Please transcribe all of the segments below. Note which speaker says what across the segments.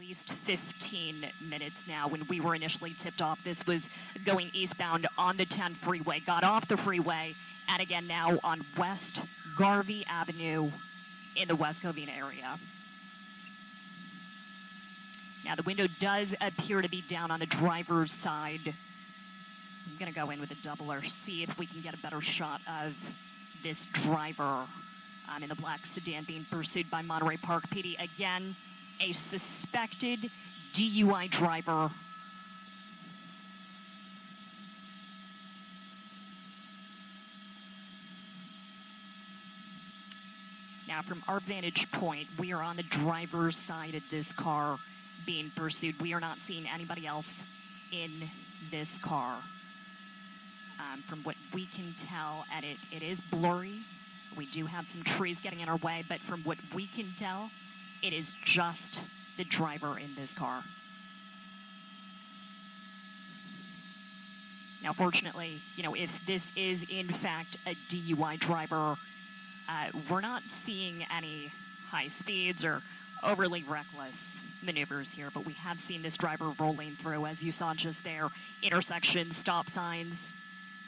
Speaker 1: least 15 minutes now. When we were initially tipped off, this was going eastbound on the 10 freeway, got off the freeway, and again now on West Garvey Avenue in the West Covina area. Now the window does appear to be down on the driver's side. I'm gonna go in with a doubler, see if we can get a better shot of this driver in the black sedan being pursued by Monterey Park PD. Again, a suspected DUI driver. Now, from our vantage point, we are on the driver's side of this car being pursued. We are not seeing anybody else in this car. From what we can tell, and it is blurry. We do have some trees getting in our way, but from what we can tell, it is just the driver in this car. Now, fortunately, if this is in fact a DUI driver, we're not seeing any high speeds or overly reckless maneuvers here, but we have seen this driver rolling through, as you saw just there, intersections, stop signs.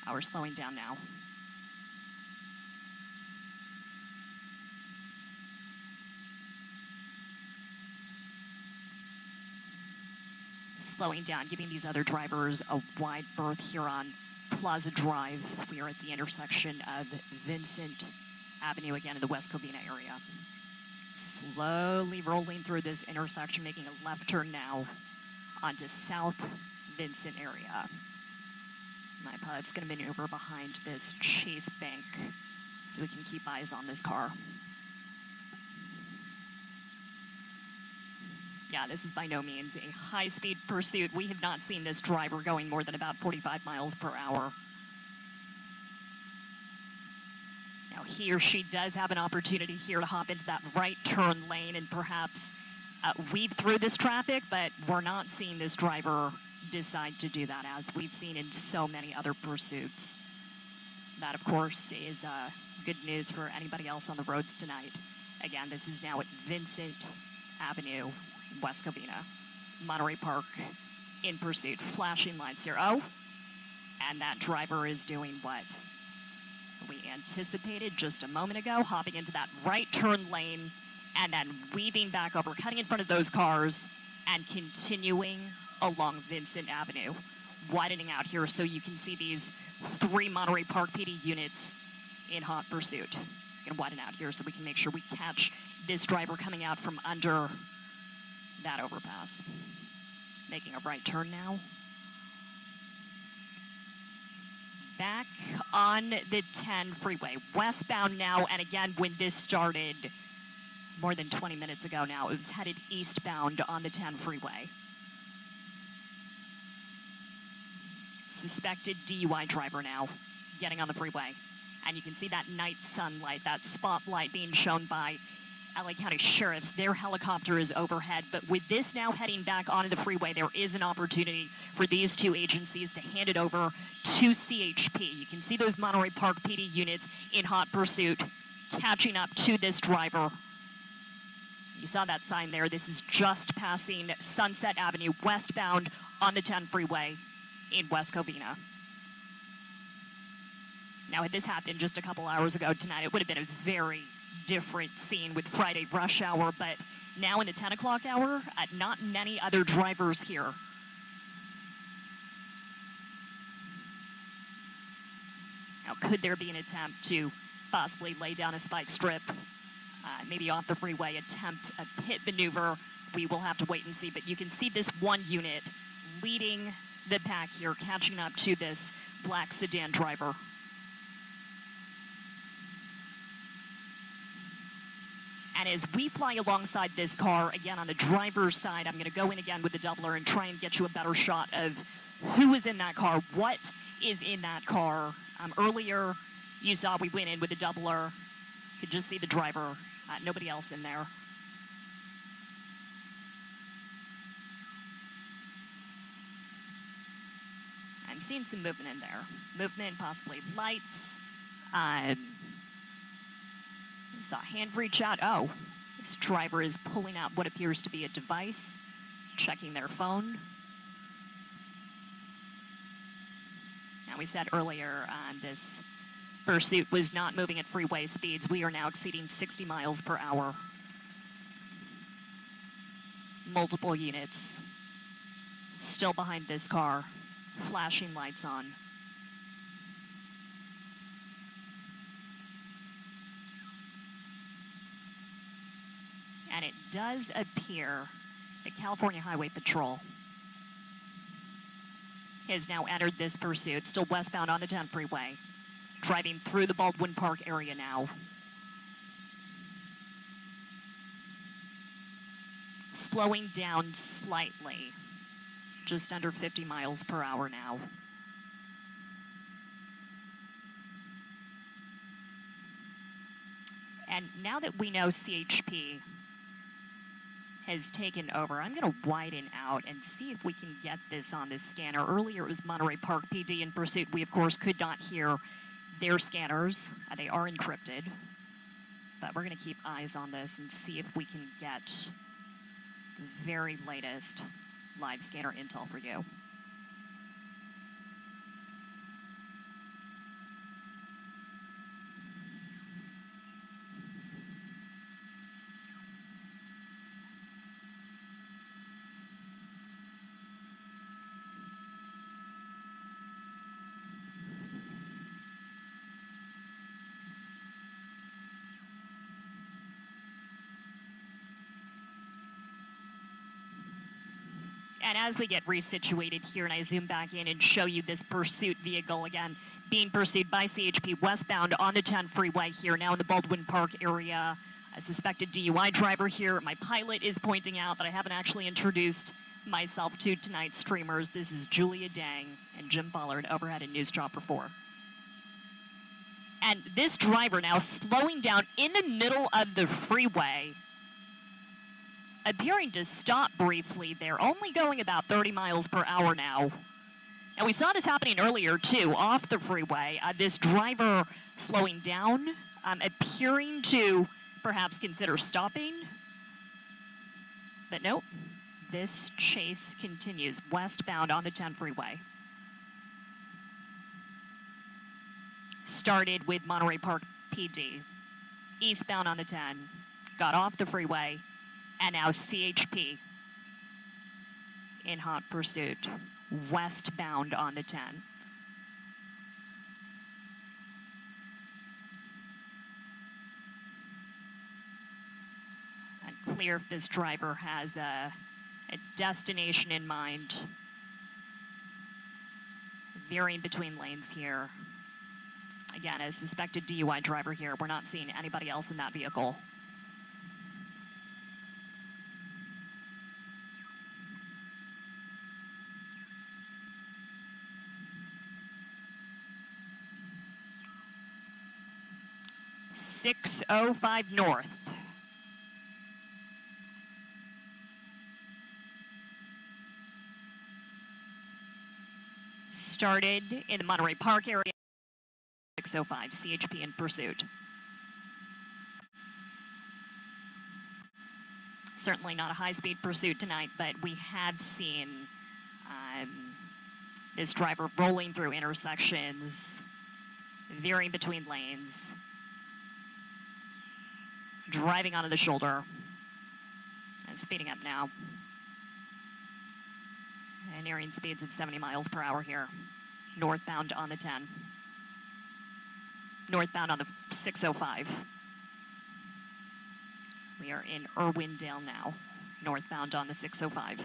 Speaker 1: We're slowing down now. Slowing down, giving these other drivers a wide berth here on Plaza Drive. We are at the intersection of Vincent Avenue, again in the West Covina area. Slowly rolling through this intersection, making a left turn now onto South Vincent area. My pilot's going to maneuver behind this Chase Bank so we can keep eyes on this car. Yeah, this is by no means a high-speed pursuit. We have not seen this driver going more than about 45 miles per hour. Now, he or she does have an opportunity here to hop into that right turn lane and perhaps weave through this traffic, but we're not seeing this driver decide to do that, as we've seen in so many other pursuits. That, of course, is good news for anybody else on the roads tonight. Again, this is now at Vincent Avenue, West Covina. Monterey Park in pursuit. Flashing lights here. Oh, and that driver is doing what we anticipated just a moment ago, hopping into that right turn lane and then weaving back over, cutting in front of those cars and continuing along Vincent Avenue, widening out here so you can see these 3 Monterey Park PD units in hot pursuit. Going to widen out here so we can make sure we catch this driver coming out from under that overpass. Making a right turn now. Back on the 10 freeway, westbound now, and again, when this started more than 20 minutes ago now, it was headed eastbound on the 10 freeway. Suspected DUI driver now getting on the freeway. And you can see that night sunlight, that spotlight being shown by LA County Sheriffs. Their helicopter is overhead. But with this now heading back onto the freeway, there is an opportunity for these two agencies to hand it over to CHP. You can see those Monterey Park PD units in hot pursuit, catching up to this driver. You saw that sign there. This is just passing Sunset Avenue westbound on the 10 freeway in West Covina. Now, had this happened just a couple hours ago tonight, it would have been a very different scene with Friday rush hour, but now in the 10 o'clock hour, not many other drivers here. Now, could there be an attempt to possibly lay down a spike strip, maybe off the freeway, attempt a pit maneuver? We will have to wait and see, but you can see this one unit leading the pack here, catching up to this black sedan driver. And as we fly alongside this car, again, on the driver's side, I'm going to go in again with the doubler and try and get you a better shot of who is in that car, what is in that car. Earlier, you saw we went in with the doubler. You could just see the driver, nobody else in there. I'm seeing some movement in there. Movement, possibly lights. Saw a hand reach out. Oh, this driver is pulling out what appears to be a device. checking their phone. Now, we said earlier this pursuit was not moving at freeway speeds. We are now exceeding 60 miles per hour. Multiple units still behind this car, flashing lights on. And it does appear that California Highway Patrol has now entered this pursuit, still westbound on the 10 freeway, driving through the Baldwin Park area now. Slowing down slightly, just under 50 miles per hour now. And now that we know CHP has taken over, I'm going to widen out and see if we can get this on this scanner. Earlier it was Monterey Park PD in pursuit. We, of course, could not hear their scanners. They are encrypted. But we're going to keep eyes on this and see if we can get the very latest live scanner intel for you. And as we get resituated here, and I zoom back in and show you this pursuit vehicle again, being pursued by CHP westbound on the 10 freeway here, now in the Baldwin Park area. A suspected DUI driver here. My pilot is pointing out that I haven't actually introduced myself to tonight's streamers. This is Julia Dang and Jim Pollard, overhead in News Dropper 4. And this driver now slowing down in the middle of the freeway, appearing to stop briefly there, only going about 30 miles per hour now. And we saw this happening earlier, too, off the freeway. This driver slowing down, appearing to perhaps consider stopping. But nope, this chase continues westbound on the 10 freeway. Started with Monterey Park PD, eastbound on the 10, got off the freeway, and now CHP in hot pursuit, westbound on the 10. Unclear if this driver has a destination in mind. Veering between lanes here. Again, a suspected DUI driver here. We're not seeing anybody else in that vehicle. .605 north. Started in the Monterey Park area. 605, CHP in pursuit. Certainly not a high-speed pursuit tonight, but we have seen this driver rolling through intersections, veering between lanes, driving onto the shoulder, and speeding up now. And nearing speeds of 70 miles per hour here, northbound on the 10. Northbound on the 605. We are in Irwindale now, northbound on the 605.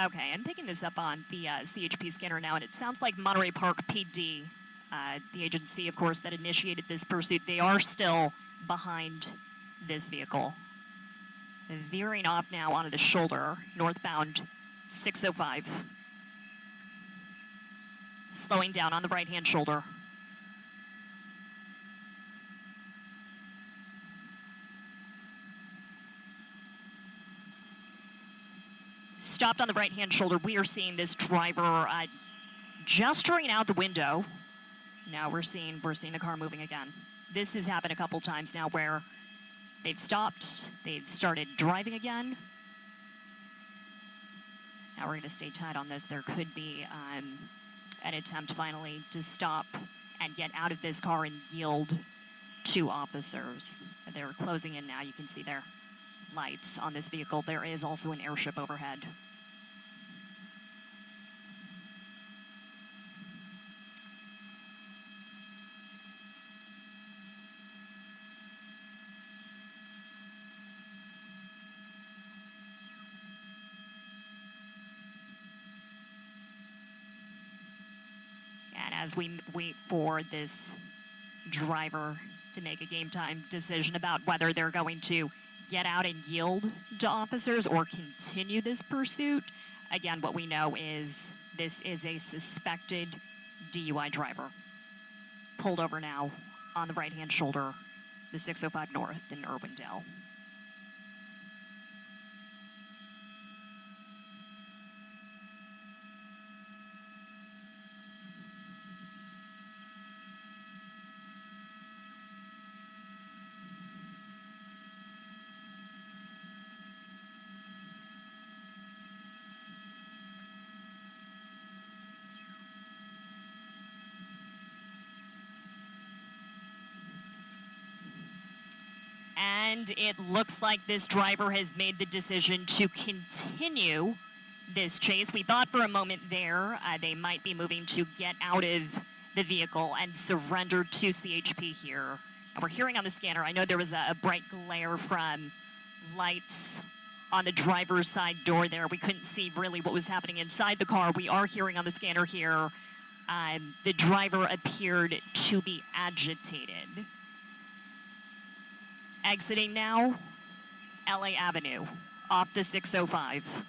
Speaker 1: Okay, I'm picking this up on the CHP scanner now, and it sounds like Monterey Park PD, the agency, of course, that initiated this pursuit, they are still behind this vehicle. Veering off now onto the shoulder, northbound 605. Slowing down on the right-hand shoulder, stopped on the right-hand shoulder. We are seeing this driver gesturing out the window. Now we're seeing the car moving again. This has happened a couple times now where they've stopped, they've started driving again. Now we're going to stay tight on this. There could be an attempt finally to stop and get out of this car and yield to officers. They're closing in now. You can see their lights on this vehicle. There is also an airship overhead. And as we wait for this driver to make a game time decision about whether they're going to get out and yield to officers or continue this pursuit. Again, what we know is this is a suspected DUI driver. Pulled over now on the right-hand shoulder, the 605 North in Irwindale. And it looks like this driver has made the decision to continue this chase. We thought for a moment there they might be moving to get out of the vehicle and surrender to CHP here. And we're hearing on the scanner, I know there was a bright glare from lights on the driver's side door there. We couldn't see really what was happening inside the car. We are hearing on the scanner here, the driver appeared to be agitated. Exiting now, LA Avenue, off the 605.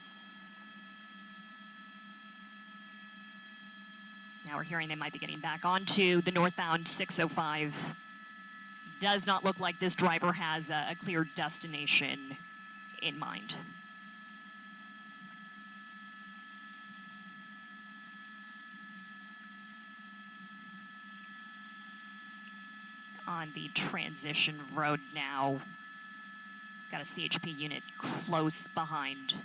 Speaker 1: Now we're hearing they might be getting back onto the northbound 605. Does not look like this driver has a clear destination in mind. On the transition road now. Got a CHP unit close behind.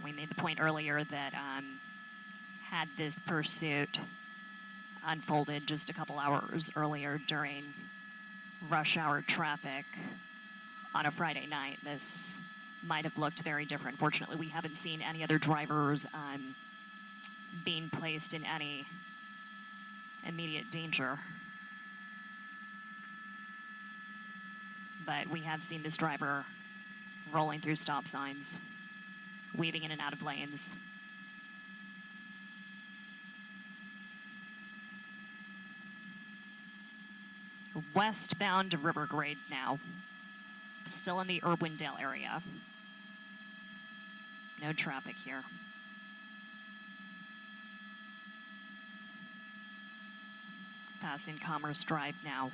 Speaker 1: We made the point earlier that had this pursuit unfolded just a couple hours earlier during rush hour traffic on a Friday night, this might have looked very different. Fortunately, we haven't seen any other drivers being placed in any immediate danger. But we have seen this driver rolling through stop signs, weaving in and out of lanes. Westbound to River Grade now. Still in the Irwindale area. No traffic here. Passing Commerce Drive now.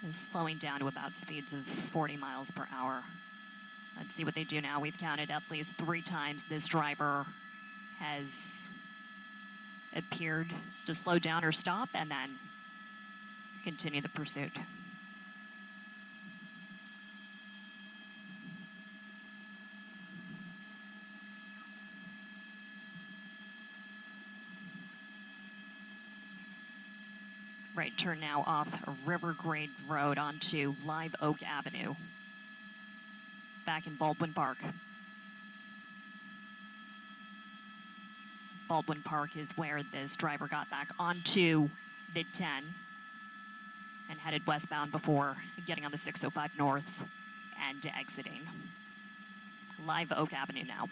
Speaker 1: Is slowing down to about speeds of 40 miles per hour. Let's see what they do now. We've counted at least 3 times this driver has appeared to slow down or stop and then continue the pursuit. Right turn now off River Grade Road onto Live Oak Avenue. Back in Baldwin Park. Baldwin Park is where this driver got back onto the 10 and headed westbound before getting on the 605 North and exiting. Live Oak Avenue now.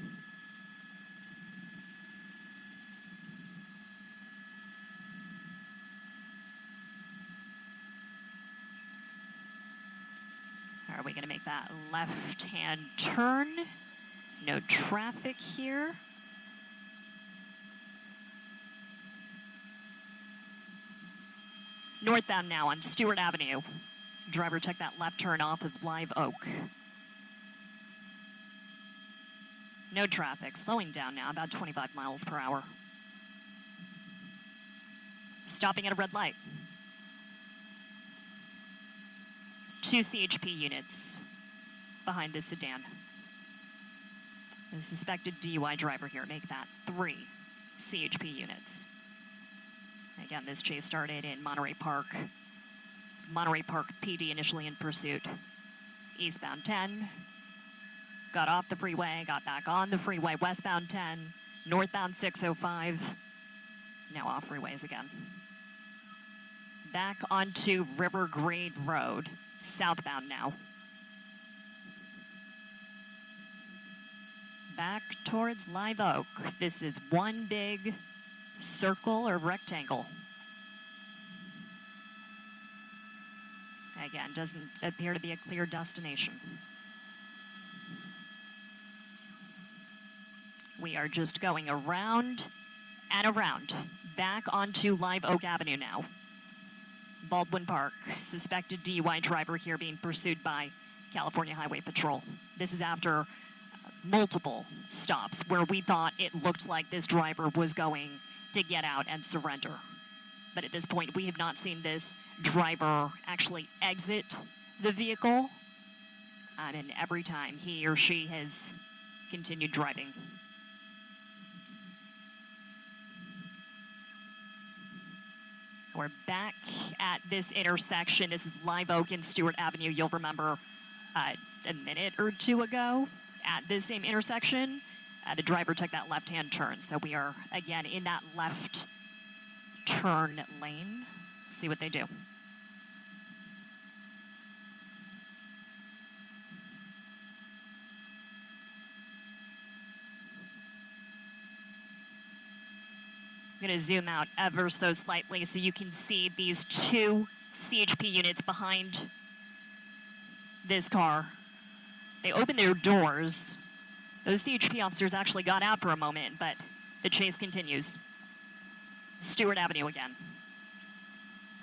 Speaker 1: Are we going to make that left-hand turn? No traffic here. Northbound now on Stewart Avenue. Driver took that left turn off of Live Oak. No traffic, slowing down now, about 25 miles per hour. Stopping at a red light. 2 CHP units behind the sedan. The suspected DUI driver here, make that 3 CHP units. Again, this chase started in Monterey Park. Monterey Park PD initially in pursuit. Eastbound 10, got off the freeway, got back on the freeway, westbound 10, northbound 605, now off freeways again. Back onto River Grade Road, southbound now. Back towards Live Oak. This is one big circle or rectangle. Again, doesn't appear to be a clear destination. We are just going around and around, back onto Live Oak Avenue now. Baldwin Park, suspected DUI driver here being pursued by California Highway Patrol. This is after multiple stops where we thought it looked like this driver was going to get out and surrender. But at this point, we have not seen this driver actually exit the vehicle. And every time he or she has continued driving. We're back at this intersection. This is Live Oak and Stewart Avenue. You'll remember a minute or two ago at this same intersection, the driver took that left-hand turn. So we are, again, in that left turn lane. See what they do. I'm going to zoom out ever so slightly so you can see these 2 CHP units behind this car. They opened their doors. Those CHP officers actually got out for a moment, but the chase continues. Stewart Avenue again.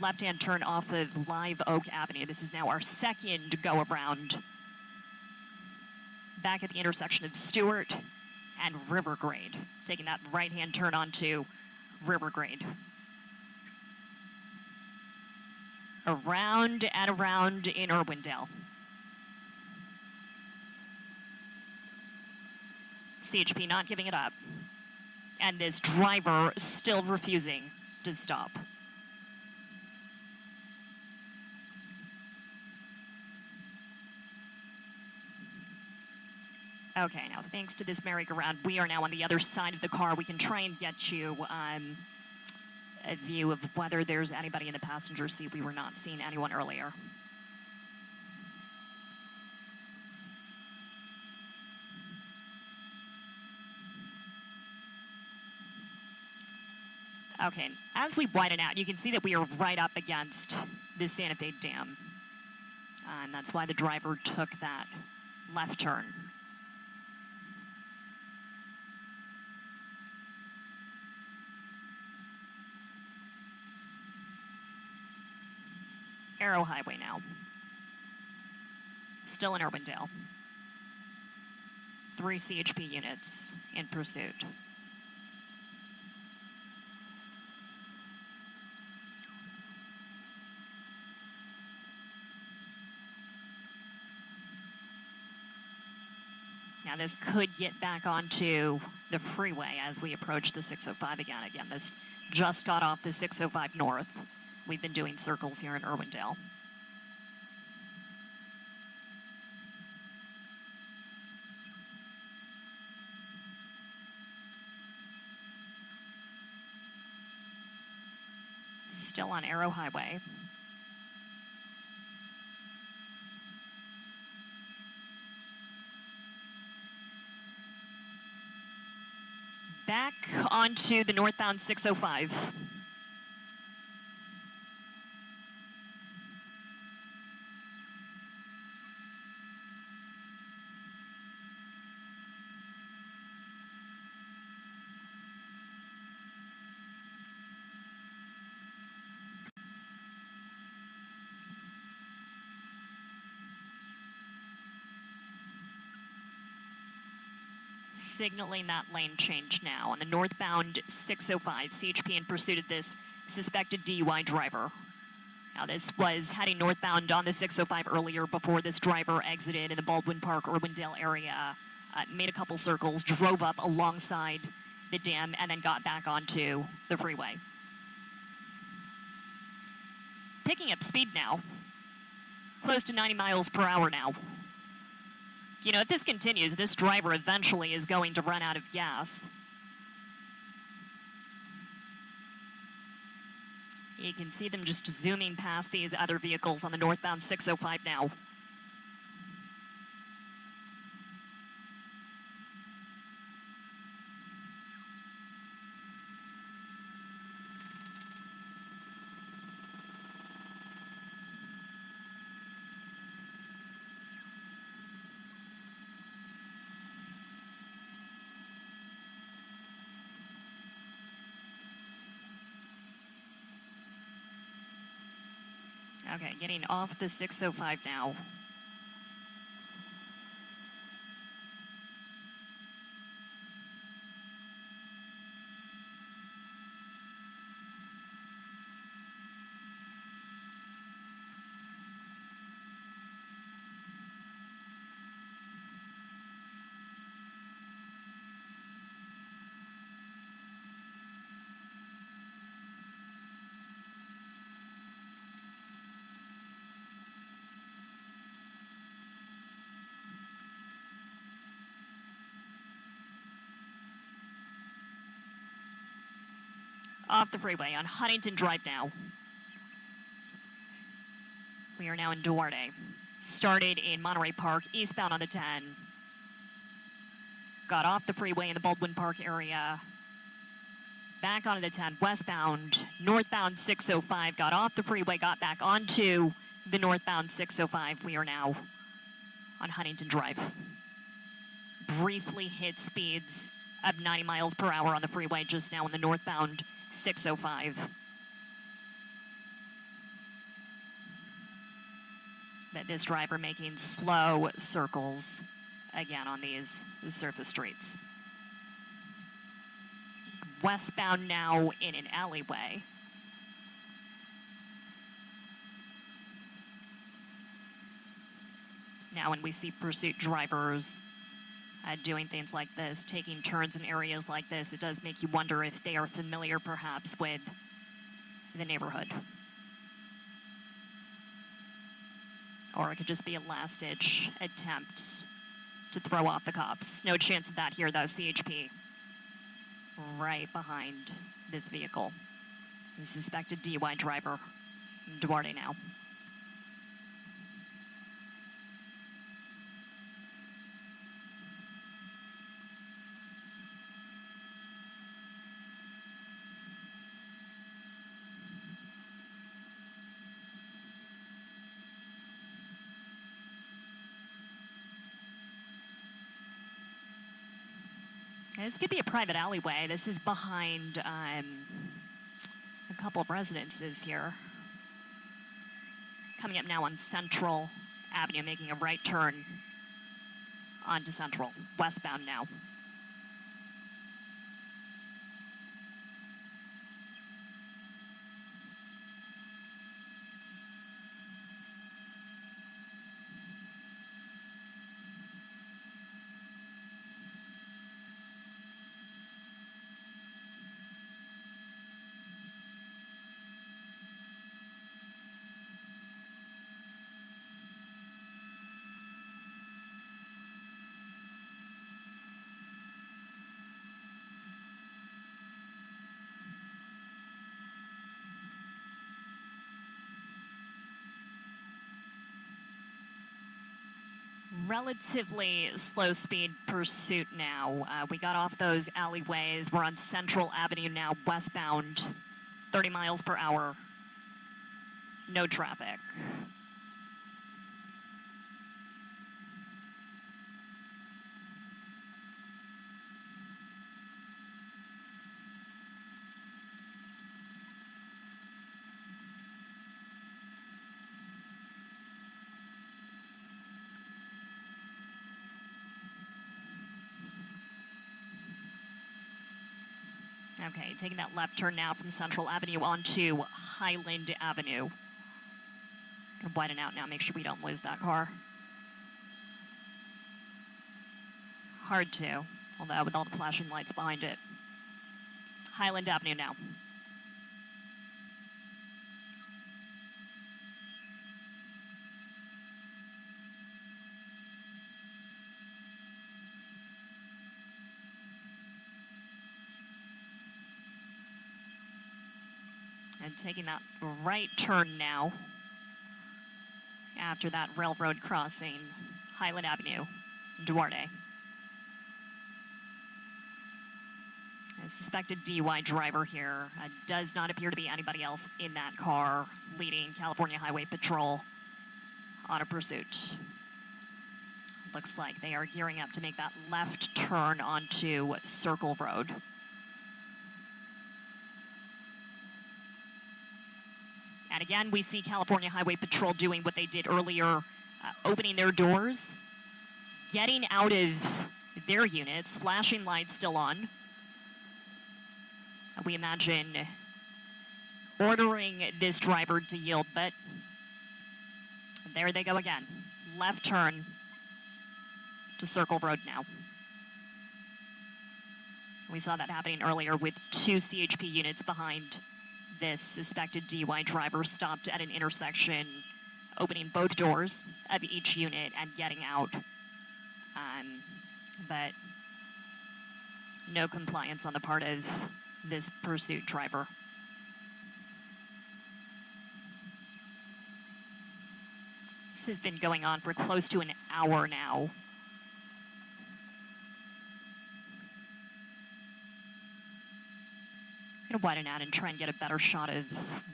Speaker 1: Left-hand turn off of Live Oak Avenue. This is now our second go-around. Back at the intersection of Stewart and River Grade. Taking that right-hand turn onto River Grade. Around and around in Irwindale. CHP not giving it up. And this driver still refusing to stop. Okay, now thanks to this merry-go-round, we are now on the other side of the car. We can try and get you a view of whether there's anybody in the passenger seat. We were not seeing anyone earlier. Okay, as we widen out, you can see that we are right up against the Santa Fe Dam. And that's why the driver took that left turn. Arrow Highway now. Still in Irwindale. 3 CHP units in pursuit. Now this could get back onto the freeway as we approach the 605 again. Again, this just got off the 605 north. We've been doing circles here in Irwindale. Still on Arrow Highway. Back onto the northbound 605. signaling that lane change now. On the northbound 605, CHP in pursuit of this suspected DUI driver. Now, this was heading northbound on the 605 earlier before this driver exited in the Baldwin Park, Irwindale area, made a couple circles, drove up alongside the dam, and then got back onto the freeway. Picking up speed now, close to 90 miles per hour now. You know, if this continues, this driver eventually is going to run out of gas. You can see them just zooming past these other vehicles on the northbound 605 now. Okay, getting off the 605 now. Off the freeway on Huntington Drive now. We are now in Duarte. Started in Monterey Park, eastbound on the 10. Got off the freeway in the Baldwin Park area. Back onto the 10, westbound, northbound 605. Got off the freeway, got back onto the northbound 605. We are now on Huntington Drive. Briefly hit speeds of 90 miles per hour on the freeway just now in the northbound 605. But this driver making slow circles again on these surface streets. Westbound now in an alleyway. Now when we see pursuit drivers doing things like this, taking turns in areas like this, it does make you wonder if they are familiar perhaps with the neighborhood. Or it could just be a last-ditch attempt to throw off the cops. No chance of that here, though. CHP right behind this vehicle. The suspected DUI driver, Duarte now. This could be a private alleyway. This is behind a couple of residences here. Coming up now on Central Avenue, making a right turn onto Central, westbound now. Relatively slow speed pursuit now. We got off those alleyways. We're on Central Avenue now, westbound, 30 miles per hour. No traffic. Okay, taking that left turn now from Central Avenue onto Highland Avenue. Gonna widen out now, make sure we don't lose that car. Hard to, although with all the flashing lights behind it. Highland Avenue now. And taking that right turn now after that railroad crossing, Highland Avenue, Duarte. A suspected DUI driver here. Does not appear to be anybody else in that car, leading California Highway Patrol on a pursuit. Looks like they are gearing up to make that left turn onto Circle Road. And again, we see California Highway Patrol doing what they did earlier, opening their doors, getting out of their units, flashing lights still on. We imagine ordering this driver to yield, but there they go again. Left turn to Circle Road now. We saw that happening earlier with 2 CHP units behind this suspected DUI driver, stopped at an intersection, opening both doors of each unit and getting out. But no compliance on the part of this pursuit driver. This has been going on for close to an hour now. I'm gonna widen out and try and get a better shot of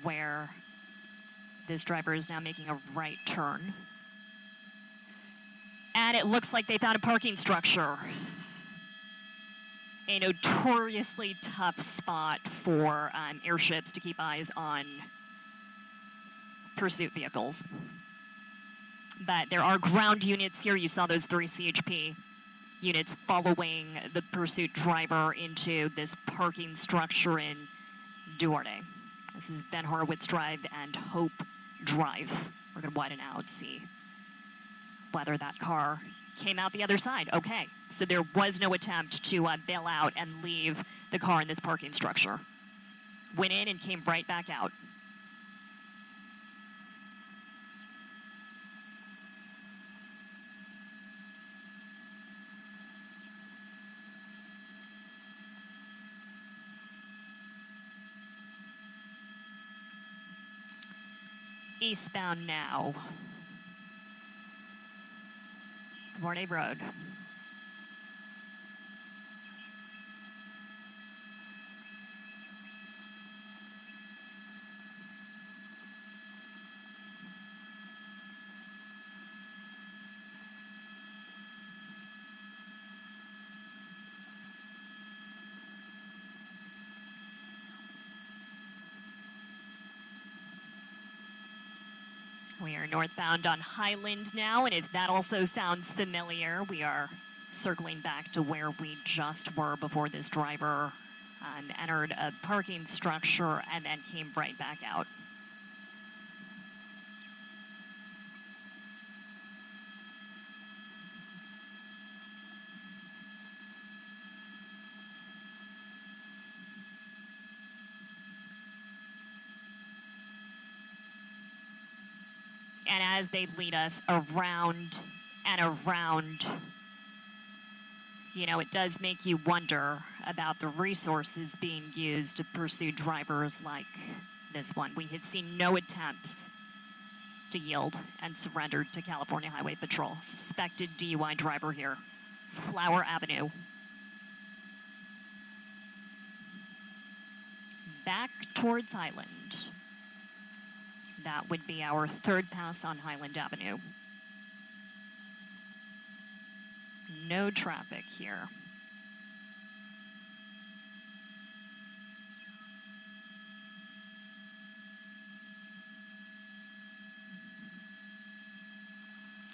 Speaker 1: where this driver is now making a right turn. And it looks like they found a parking structure. A notoriously tough spot for airships to keep eyes on pursuit vehicles. But there are ground units here. You saw those 3 CHP units following the pursuit driver into this parking structure in Duarte. This is Ben Horowitz Drive and Hope Drive. We're going to widen out, see whether that car came out the other side. Okay, so there was no attempt to bail out and leave the car in this parking structure. Went in and came right back out. Eastbound now. Monterey Road. We are northbound on Highland now, and if that also sounds familiar, we are circling back to where we just were before this driver entered a parking structure and then came right back out. And as they lead us around and around, you know, it does make you wonder about the resources being used to pursue drivers like this one. We have seen no attempts to yield and surrender to California Highway Patrol. Suspected DUI driver here, Flower Avenue. Back towards Highland. That would be our third pass on Highland Avenue. No traffic here.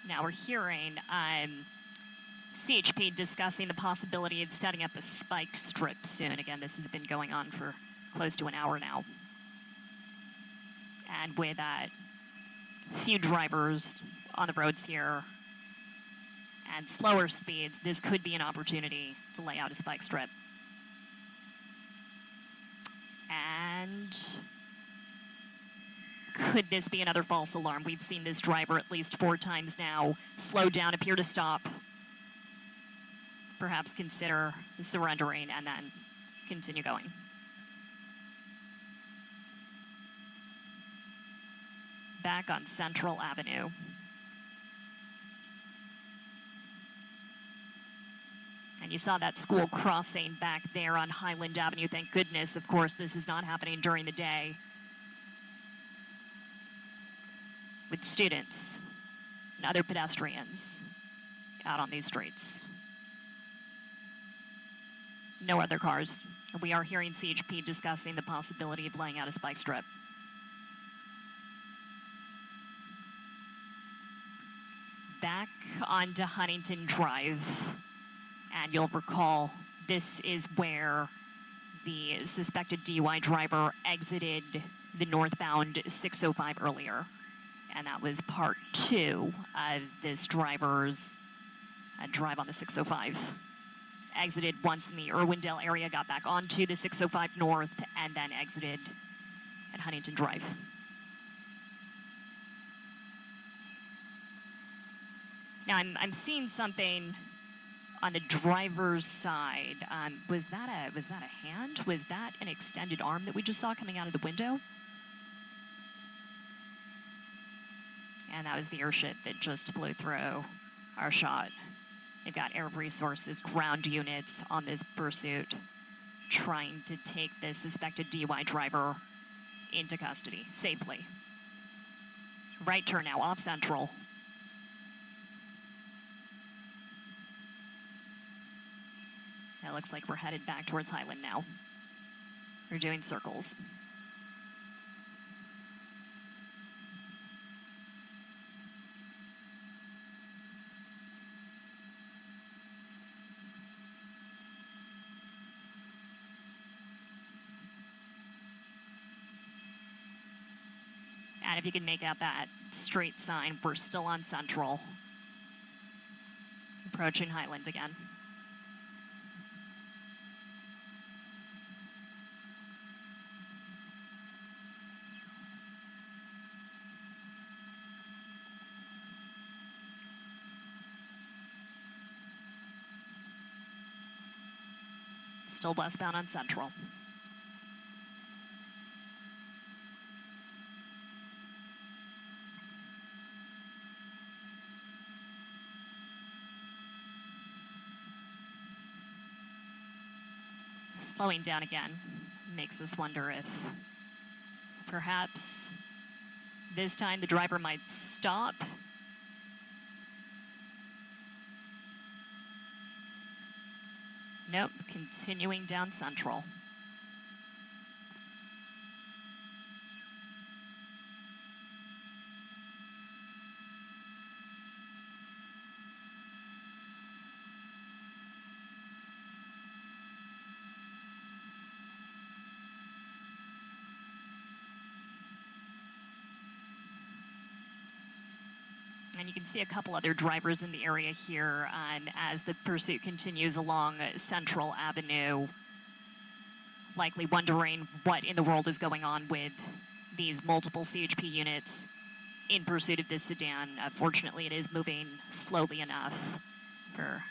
Speaker 1: Now we're hearing CHP discussing the possibility of setting up a spike strip soon. Again, this has been going on for close to an hour now. And with few drivers on the roads here and slower speeds, this could be an opportunity to lay out a spike strip. And could this be another false alarm? We've seen this driver at least 4 times now slow down, appear to stop, perhaps consider surrendering, and then continue going. Back on Central Avenue. And you saw that school crossing back there on Highland Avenue. Thank goodness, of course, this is not happening during the day. With students and other pedestrians out on these streets. No other cars. We are hearing CHP discussing the possibility of laying out a spike strip. Back onto Huntington Drive. And you'll recall this is where the suspected DUI driver exited the northbound 605 earlier. And that was part 2 of this driver's drive on the 605. Exited once in the Irwindale area, got back onto the 605 north, and then exited at Huntington Drive. Now I'm seeing something on the driver's side. Was that a hand? Was that an extended arm that we just saw coming out of the window? And that was the airship that just flew through our shot. They've got air resources, ground units on this pursuit, trying to take this suspected DUI driver into custody safely. Right turn now, off Central. It looks like we're headed back towards Highland now. We're doing circles. And if you can make out that street sign, we're still on Central. Approaching Highland again. Still westbound on Central. Slowing down again makes us wonder if perhaps this time the driver might stop. Nope, continuing down Central. And you can see a couple other drivers in the area here as the pursuit continues along Central Avenue, likely wondering what in the world is going on with these multiple CHP units in pursuit of this sedan. Fortunately, it is moving slowly enough for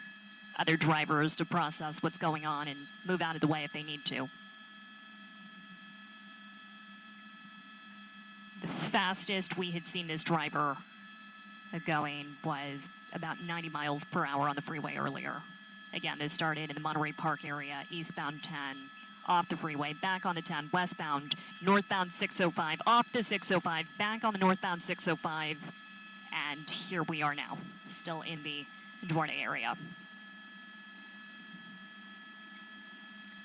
Speaker 1: other drivers to process what's going on and move out of the way if they need to. The fastest we had seen this driver going was about 90 miles per hour on the freeway earlier. Again, this started in the Monterey Park area, eastbound 10, off the freeway, back on the 10, westbound, northbound 605, off the 605, back on the northbound 605, and here we are now, still in the Duarte area.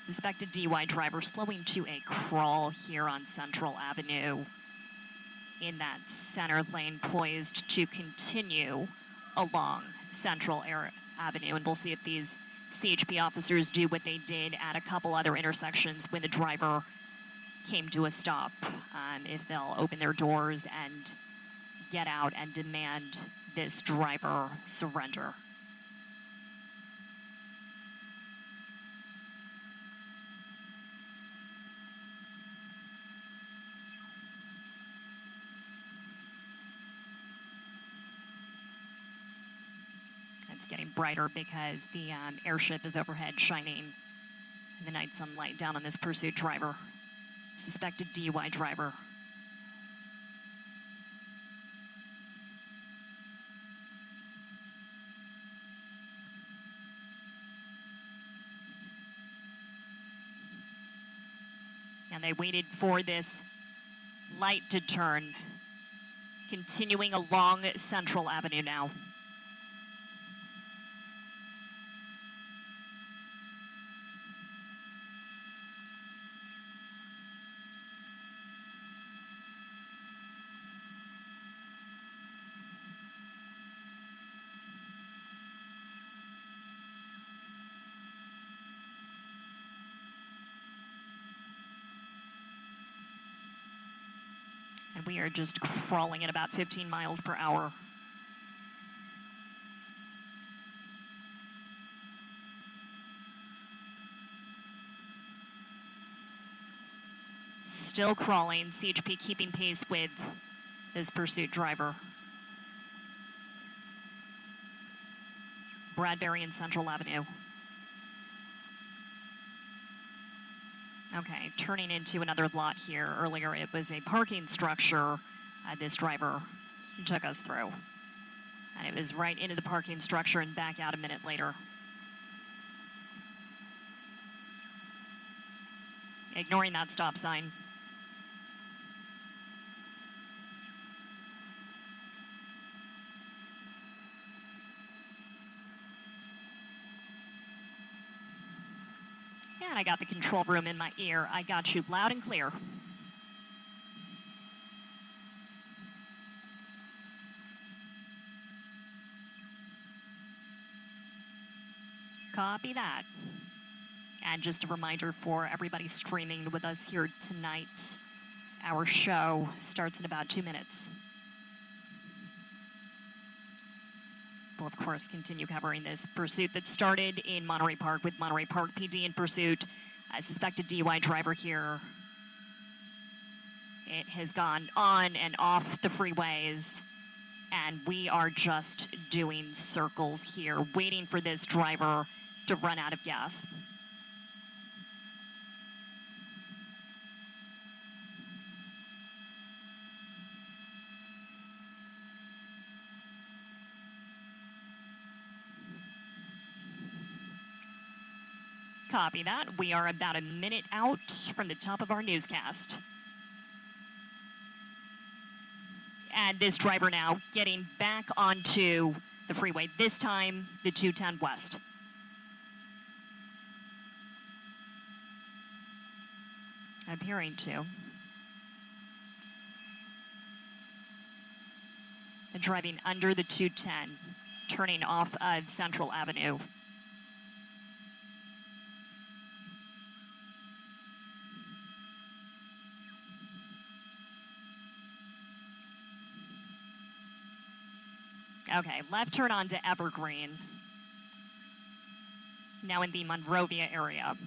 Speaker 1: Suspected DUI driver slowing to a crawl here on Central Avenue, in that center lane, poised to continue along Central Avenue, and we'll see if these CHP officers do what they did at a couple other intersections when the driver came to a stop, if they'll open their doors and get out and demand this driver surrender. It's getting brighter because the airship is overhead shining the night sunlight down on this pursuit driver, suspected DUI driver. And they waited for this light to turn, continuing along Central Avenue now. And we are just crawling at about 15 miles per hour. Still crawling, CHP keeping pace with this pursuit driver. Bradbury and Central Avenue. Okay, turning into another lot here. Earlier it was a parking structure this driver took us through. And it was right into the parking structure and back out a minute later. Ignoring that stop sign. And I got the control room in my ear. I got you loud and clear. Copy that. And just a reminder for everybody streaming with us here tonight, our show starts in about 2 minutes. We'll, of course, continue covering this pursuit that started in Monterey Park with Monterey Park PD in pursuit. A suspected DUI driver here. It has gone on and off the freeways, and we are just doing circles here, waiting for this driver to run out of gas. Copy that. We are about a minute out from the top of our newscast. And this driver now getting back onto the freeway, this time the 210 West. Appearing to. And driving under the 210, turning off of Central Avenue. Okay, left turn onto Evergreen. Now in the Monrovia area.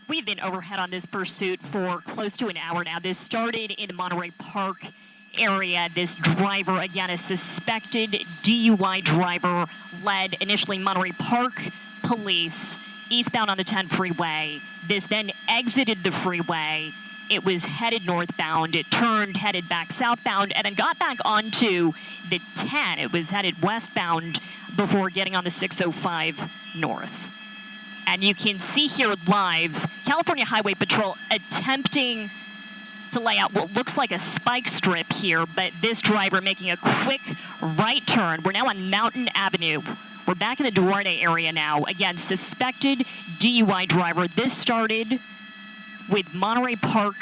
Speaker 1: We've been overhead on this pursuit for close to an hour now. This started in Monterey Park area. This driver, again, a suspected DUI driver, led initially Monterey Park police eastbound on the 10 freeway. This then exited the freeway. It was headed northbound. It turned, headed back southbound, and then got back onto the 10. It was headed westbound before getting on the 605 north. And you can see here live, California Highway Patrol attempting to lay out what looks like a spike strip here, but this driver making a quick right turn. We're now on Mountain Avenue. We're back in the Duarte area now. Again, suspected DUI driver. This started with Monterey Park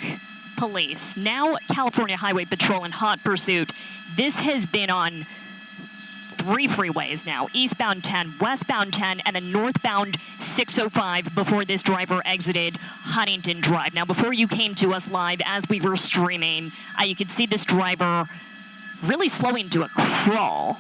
Speaker 1: police. Now California Highway Patrol in hot pursuit. This has been on 3 freeways now, eastbound 10, westbound 10, and then northbound 605 before this driver exited Huntington Drive. Now, before you came to us live as we were streaming, you could see this driver really slowing to a crawl,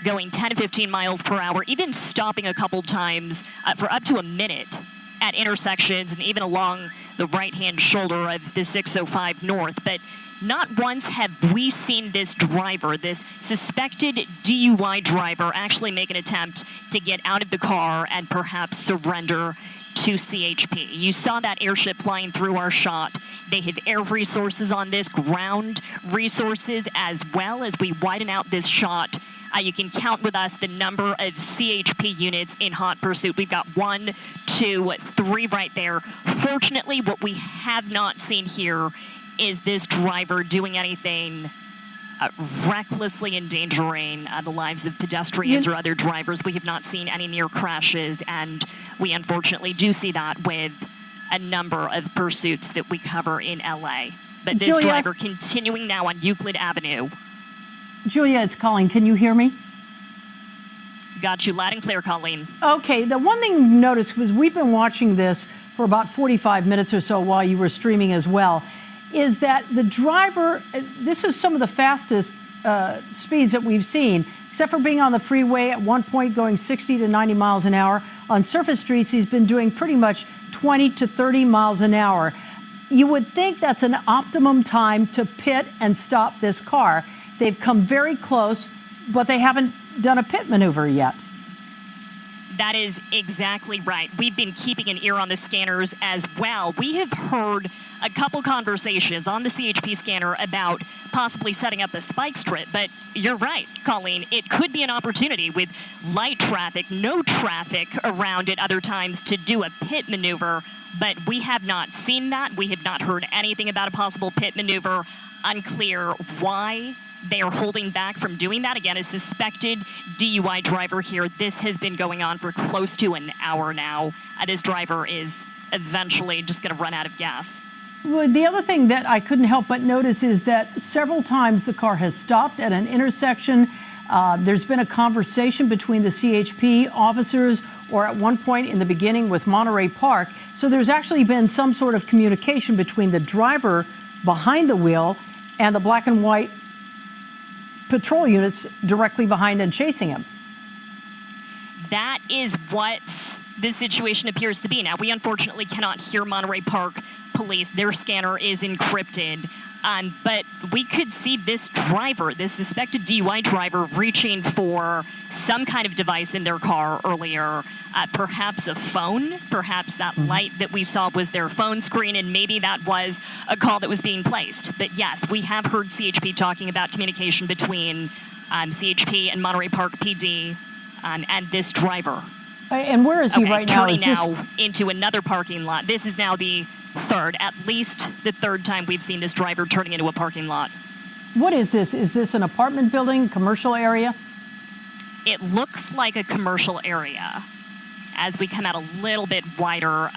Speaker 1: going 10 to 15 miles per hour, even stopping a couple times for up to a minute at intersections and even along the right-hand shoulder of the 605 north. But not once have we seen this driver, this suspected DUI driver, actually make an attempt to get out of the car and perhaps surrender to CHP. You saw that airship flying through our shot. They have air resources on this, ground resources as well. As we widen out this shot, you can count with us the number of CHP units in hot pursuit. We've got 1, 2, 3 right there. Fortunately, what we have not seen here is this driver doing anything recklessly endangering the lives of pedestrians or other drivers. We have not seen any near crashes, and we unfortunately do see that with a number of pursuits that we cover in LA. But this driver continuing now on Euclid Avenue.
Speaker 2: Julia, it's Colleen. Can you hear me?
Speaker 1: Got you loud and clear, Colleen.
Speaker 2: Okay, the one thing we've noticed, because we've been watching this for about 45 minutes or so while you were streaming as well, is that the driver, this is some of the fastest speeds that we've seen, except for being on the freeway at one point going 60 to 90 miles an hour. On surface streets, he's been doing pretty much 20 to 30 miles an hour. You would think that's an optimum time to pit and stop this car. They've come very close, but they haven't done a pit maneuver yet.
Speaker 1: That is exactly right. We've been keeping an ear on the scanners as well. We have heard a couple conversations on the CHP scanner about possibly setting up a spike strip, but you're right, Colleen. It could be an opportunity with light traffic, no traffic around at other times to do a pit maneuver, but we have not seen that. We have not heard anything about a possible pit maneuver. Unclear why they are holding back from doing that. Again, a suspected DUI driver here. This has been going on for close to an hour now. This driver is eventually just going to run out of gas.
Speaker 2: Well, the other thing that I couldn't help but notice is that several times the car has stopped at an intersection. There's been a conversation between the CHP officers, or at one point in the beginning with Monterey Park. So there's actually been some sort of communication between the driver behind the wheel and the black and white patrol units directly behind and chasing him.
Speaker 1: That is what this situation appears to be. Now, we unfortunately cannot hear Monterey Park police. Their scanner is encrypted. But we could see this driver, this suspected DUI driver, reaching for some kind of device in their car earlier, perhaps a phone, perhaps that light that we saw was their phone screen, and maybe that was a call that was being placed. But yes, we have heard CHP talking about communication between CHP and Monterey Park PD and this driver.
Speaker 2: And where is he right now?
Speaker 1: Turning now into another parking lot. This is now the at least the third time we've seen this driver turning into a parking lot.
Speaker 2: What is this? Is this an apartment building, commercial area?
Speaker 1: It looks like a commercial area. As we come out a little bit wider,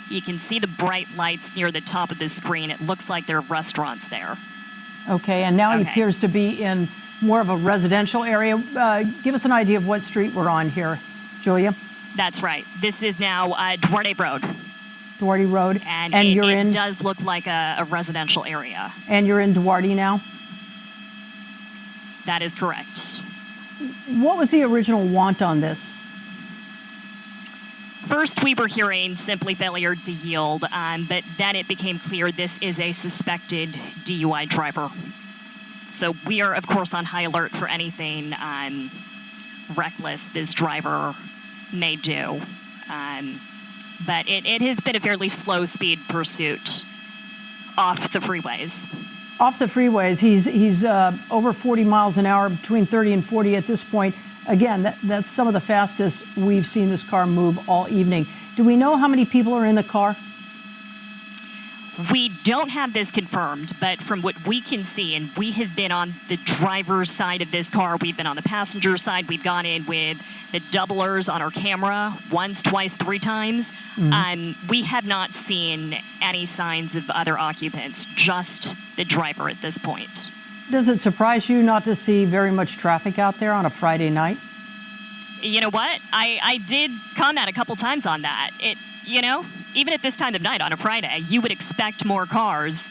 Speaker 1: you can see the bright lights near the top of the screen. It looks like there are restaurants there.
Speaker 2: Okay, and now he appears to be in more of a residential area. Give us an idea of what street we're on here, Julia.
Speaker 1: That's right. This is now Duarte Road.
Speaker 2: Duarte Road.
Speaker 1: And it does look like a residential area.
Speaker 2: And you're in Duarte now?
Speaker 1: That is correct.
Speaker 2: What was the original want on this?
Speaker 1: First, we were hearing simply failure to yield, but then it became clear this is a suspected DUI driver. So we are, of course, on high alert for anything reckless this driver may do. But it has been a fairly slow speed pursuit off the freeways.
Speaker 2: Off the freeways, he's over 40 miles an hour, between 30 and 40 at this point. Again, that's some of the fastest we've seen this car move all evening. Do we know how many people are in the car?
Speaker 1: We don't have this confirmed, but from what we can see, and we have been on the driver's side of this car, we've been on the passenger side, we've gone in with the doublers on our camera once, twice, 3 times. We have not seen any signs of other occupants, just the driver at this point.
Speaker 2: Does it surprise you not to see very much traffic out there on a Friday night?
Speaker 1: You know what? I did comment a couple times on that. Even at this time of night on a Friday, you would expect more cars.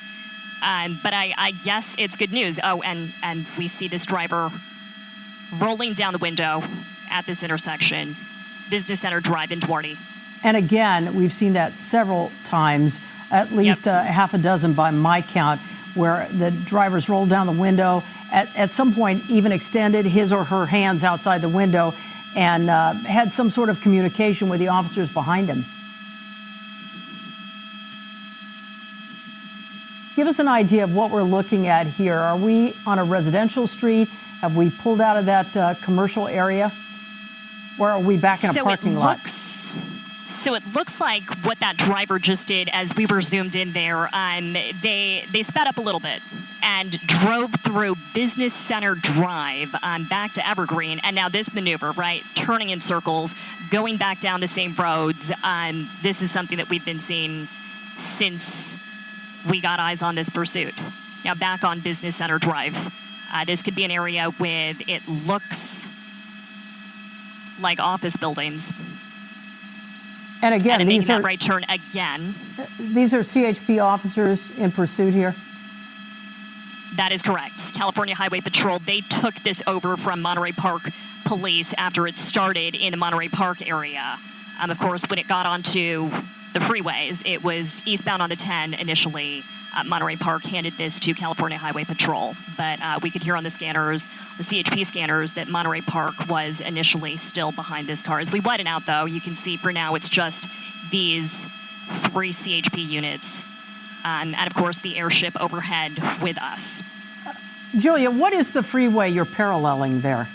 Speaker 1: But I guess it's good news. Oh, and we see this driver rolling down the window at this intersection, Business Center Drive in Duarte.
Speaker 2: And again, we've seen that several times, at least half a dozen by my count, where the drivers rolled down the window, at some point even extended his or her hands outside the window and had some sort of communication with the officers behind him. Give us an idea of what we're looking at here. Are we on a residential street? Have we pulled out of that commercial area? Or are we back in a parking lot?
Speaker 1: So it looks like what that driver just did as we were zoomed in there, they sped up a little bit and drove through Business Center Drive back to Evergreen. And now this maneuver, right, turning in circles, going back down the same roads. This is something that we've been seeing since we got eyes on this pursuit. Now back on Business Center Drive. This could be an area with, it looks like office buildings.
Speaker 2: And again,
Speaker 1: and making that right turn again.
Speaker 2: These are CHP officers in pursuit here?
Speaker 1: That is correct. California Highway Patrol, they took this over from Monterey Park Police after it started in the Monterey Park area. Of course, when it got onto the freeways, it was eastbound on the 10 initially. Monterey Park handed this to California Highway Patrol. But we could hear on the scanners, the CHP scanners, that Monterey Park was initially still behind this car. As we widen out, though, you can see for now it's just these 3 CHP units. And, of course, the airship overhead with us.
Speaker 2: Julia, what is the freeway you're paralleling there?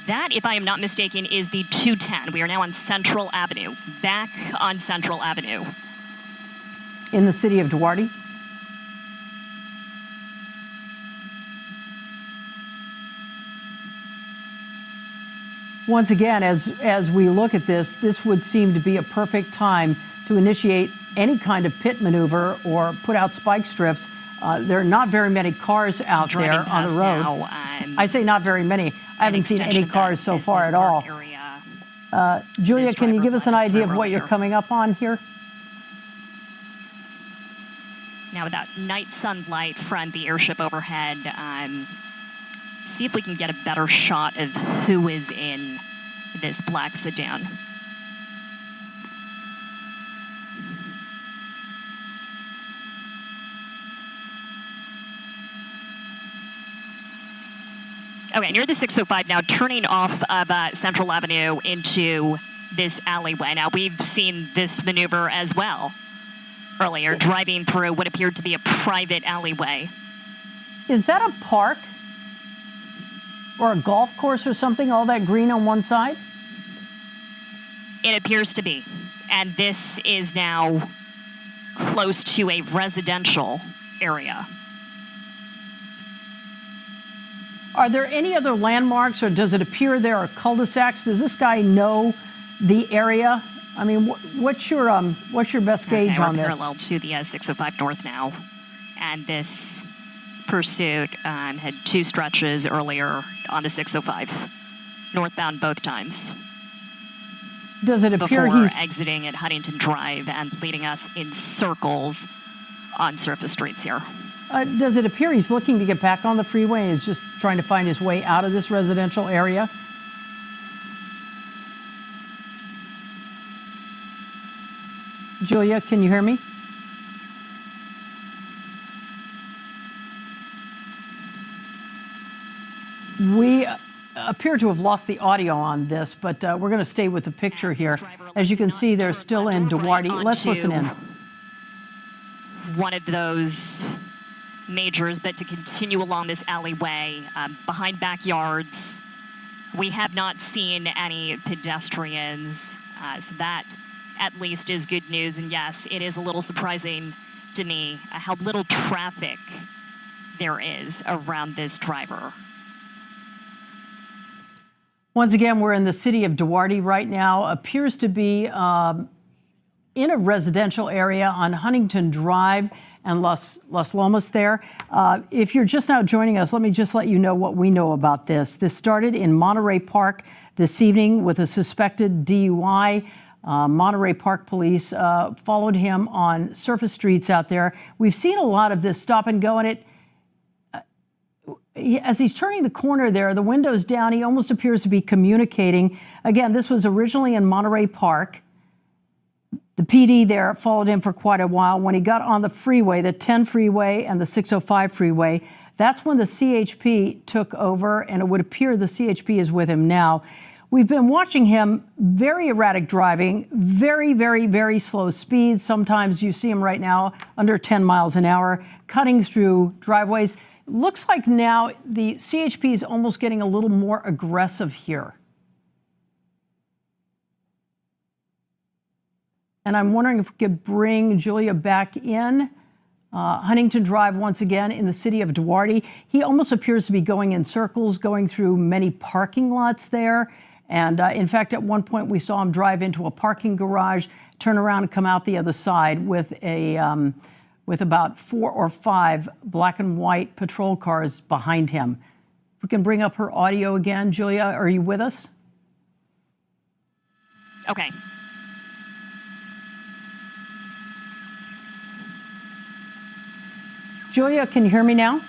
Speaker 1: That, if I am not mistaken, is the 210. We are now on Central Avenue, back on Central Avenue.
Speaker 2: In the city of Duarte? Once again, as we look at this would seem to be a perfect time to initiate any kind of pit maneuver or put out spike strips. There are not very many cars out there on the road. Now, I say not very many. I haven't seen any cars so far at all. Julia, can you give us an idea of what you're coming up on here?
Speaker 1: Now with that night sunlight from the airship overhead, see if we can get a better shot of who is in this black sedan. Okay, near the 605 now, turning off of Central Avenue into this alleyway. Now, we've seen this maneuver as well earlier, driving through what appeared to be a private alleyway.
Speaker 2: Is that a park or a golf course or something, all that green on one side?
Speaker 1: It appears to be. And this is now close to a residential area.
Speaker 2: Are there any other landmarks, or does it appear there are cul-de-sacs? Does this guy know the area? I mean, what's your best gauge on this?
Speaker 1: We're parallel to the 605 North now, and this pursuit had 2 stretches earlier on the 605, northbound both times.
Speaker 2: Does it appear
Speaker 1: before
Speaker 2: he's
Speaker 1: exiting at Huntington Drive and leading us in circles on surface streets here?
Speaker 2: Does it appear he's looking to get back on the freeway and is just trying to find his way out of this residential area? Julia, can you hear me? appear to have lost the audio on this, but we're going to stay with the picture here. As you can see, they're still in Duarte. Let's listen in.
Speaker 1: One of those majors, but to continue along this alleyway behind backyards. We have not seen any pedestrians, so that at least is good news. And yes, it is a little surprising to me how little traffic there is around this driver.
Speaker 2: Once again, we're in the city of Duarte right now. Appears to be in a residential area on Huntington Drive and Las Lomas there. If you're just now joining us, let me just let you know what we know about this. This started in Monterey Park this evening with a suspected DUI. Monterey Park police followed him on surface streets out there. We've seen a lot of this stop and go, and as he's turning the corner there, the window's down, he almost appears to be communicating. Again, this was originally in Monterey Park. The PD there followed him for quite a while. When he got on the freeway, the 10 freeway and the 605 freeway, that's when the CHP took over, and it would appear the CHP is with him now. We've been watching him, very erratic driving, very, very, very slow speeds. Sometimes you see him right now under 10 miles an hour, cutting through driveways. Looks like now the CHP is almost getting a little more aggressive here. And I'm wondering if we could bring Julia back in. Huntington Drive once again in the city of Duarte. He almost appears to be going in circles, going through many parking lots there. And in fact, at one point we saw him drive into a parking garage, turn around and come out the other side with with about 4 or 5 black and white patrol cars behind him. We can bring up her audio again. Julia, are you with us?
Speaker 1: Okay.
Speaker 2: Julia, can you hear me now?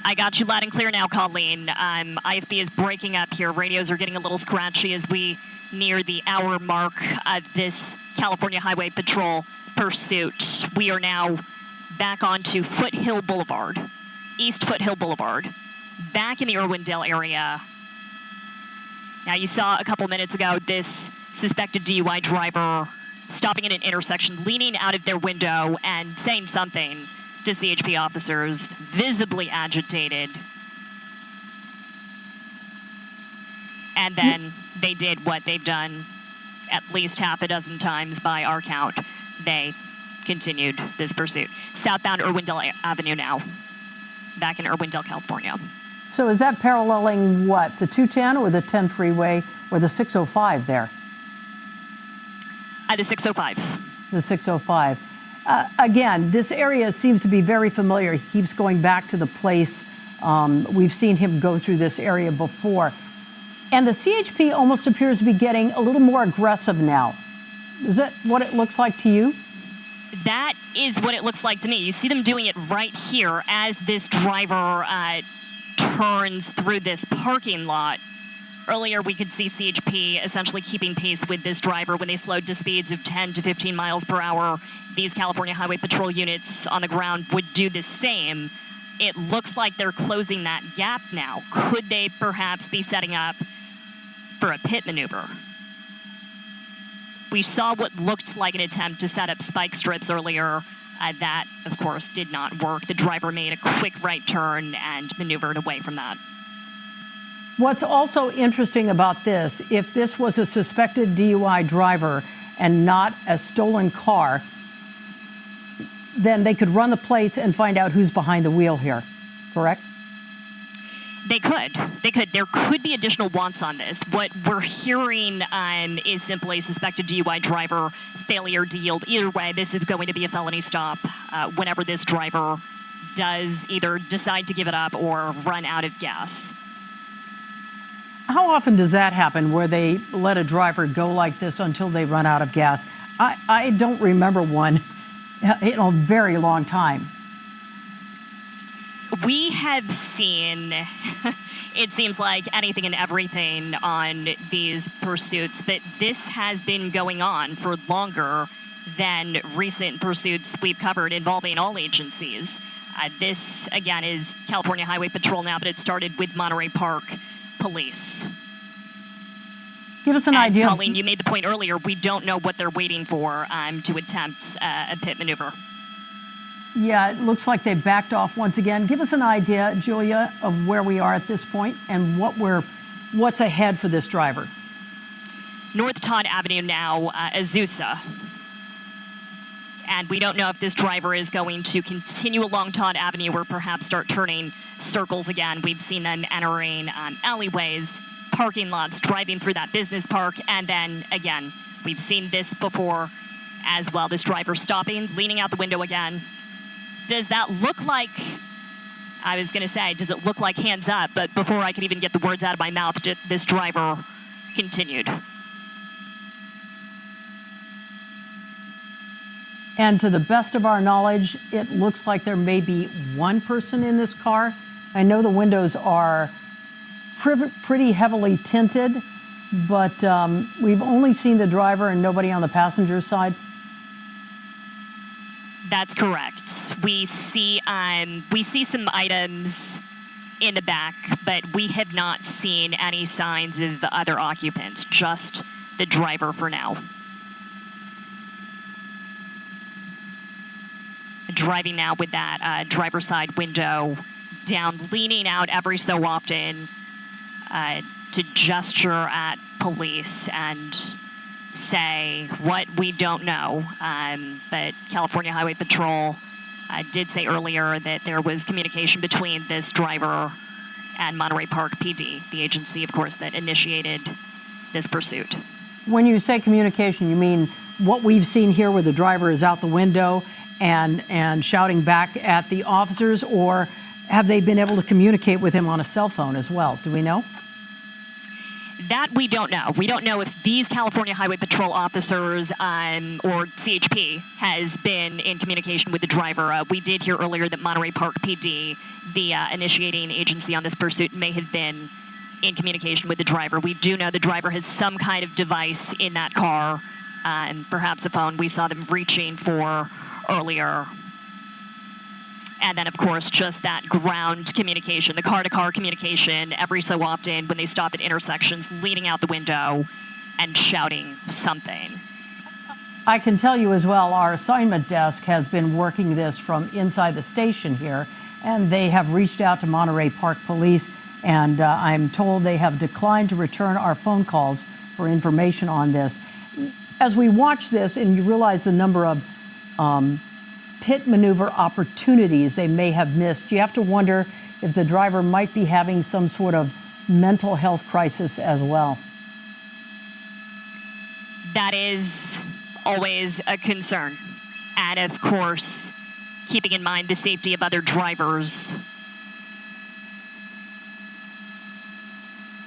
Speaker 1: I got you loud and clear now, Colleen. IFB is breaking up here. Radios are getting a little scratchy as we near the hour mark of this California Highway Patrol pursuit. We are now back onto Foothill Boulevard, East Foothill Boulevard, back in the Irwindale area. Now, you saw a couple minutes ago this suspected DUI driver stopping at an intersection, leaning out of their window and saying something to CHP officers, visibly agitated. And then they did what they've done at least half a dozen times by our count. They continued this pursuit. Southbound Irwindale Avenue now, back in Irwindale, California.
Speaker 2: So is that paralleling what, the 210 or the 10 freeway or the 605 there?
Speaker 1: The 605.
Speaker 2: The 605. Again, this area seems to be very familiar. He keeps going back to the place. We've seen him go through this area before. And the CHP almost appears to be getting a little more aggressive now. Is that what it looks like to you?
Speaker 1: That is what it looks like to me. You see them doing it right here as this driver turns through this parking lot. Earlier, we could see CHP essentially keeping pace with this driver when they slowed to speeds of 10 to 15 miles per hour. These California Highway Patrol units on the ground would do the same. It looks like they're closing that gap now. Could they perhaps be setting up for a pit maneuver? We saw what looked like an attempt to set up spike strips earlier. That, of course, did not work. The driver made a quick right turn and maneuvered away from that.
Speaker 2: What's also interesting about this, if this was a suspected DUI driver and not a stolen car, then they could run the plates and find out who's behind the wheel here, correct?
Speaker 1: They could. There could be additional wants on this. What we're hearing is simply suspected DUI driver failure to yield. Either way, this is going to be a felony stop whenever this driver does either decide to give it up or run out of gas.
Speaker 2: How often does that happen where they let a driver go like this until they run out of gas? I don't remember one in a very long time.
Speaker 1: We have seen, it seems like, anything and everything on these pursuits, but this has been going on for longer than recent pursuits we've covered involving all agencies. This, again, is California Highway Patrol now, but it started with Monterey Park Police.
Speaker 2: Give us an
Speaker 1: And
Speaker 2: idea.
Speaker 1: Colleen, you made the point earlier, we don't know what they're waiting for to attempt a pit maneuver.
Speaker 2: Yeah, it looks like they backed off once again. Give us an idea, Julia, of where we are at this point and what's ahead for this driver.
Speaker 1: North Todd Avenue now, Azusa. And we don't know if this driver is going to continue along Todd Avenue or perhaps start turning circles again. We've seen them entering alleyways, parking lots, driving through that business park, and then again, we've seen this before as well. This driver stopping, leaning out the window again. Does that look like, I was going to say, does it look like hands up? But before I could even get the words out of my mouth, this driver continued.
Speaker 2: And to the best of our knowledge, it looks like there may be one person in this car. I know the windows are pretty heavily tinted, but we've only seen the driver and nobody on the passenger side.
Speaker 1: That's correct. We see some items in the back, but we have not seen any signs of other occupants, just the driver for now. Driving now with that driver's side window down, leaning out every so often to gesture at police and say what we don't know. But California Highway Patrol did say earlier that there was communication between this driver and Monterey Park PD, the agency, of course, that initiated this pursuit.
Speaker 2: When you say communication, you mean what we've seen here where the driver is out the window and shouting back at the officers, or have they been able to communicate with him on a cell phone as well? Do we know?
Speaker 1: That we don't know. We don't know if these California Highway Patrol officers or CHP has been in communication with the driver. We did hear earlier that Monterey Park PD, the initiating agency on this pursuit, may have been in communication with the driver. We do know the driver has some kind of device in that car, and perhaps a phone we saw them reaching for earlier. And then, of course, just that ground communication, the car-to-car communication every so often when they stop at intersections, leaning out the window and shouting something.
Speaker 2: I can tell you as well, our assignment desk has been working this from inside the station here, and they have reached out to Monterey Park Police, and I'm told they have declined to return our phone calls for information on this. As we watch this and you realize the number of pit maneuver opportunities they may have missed, you have to wonder if the driver might be having some sort of mental health crisis as well.
Speaker 1: That is always a concern. And of course, keeping in mind the safety of other drivers.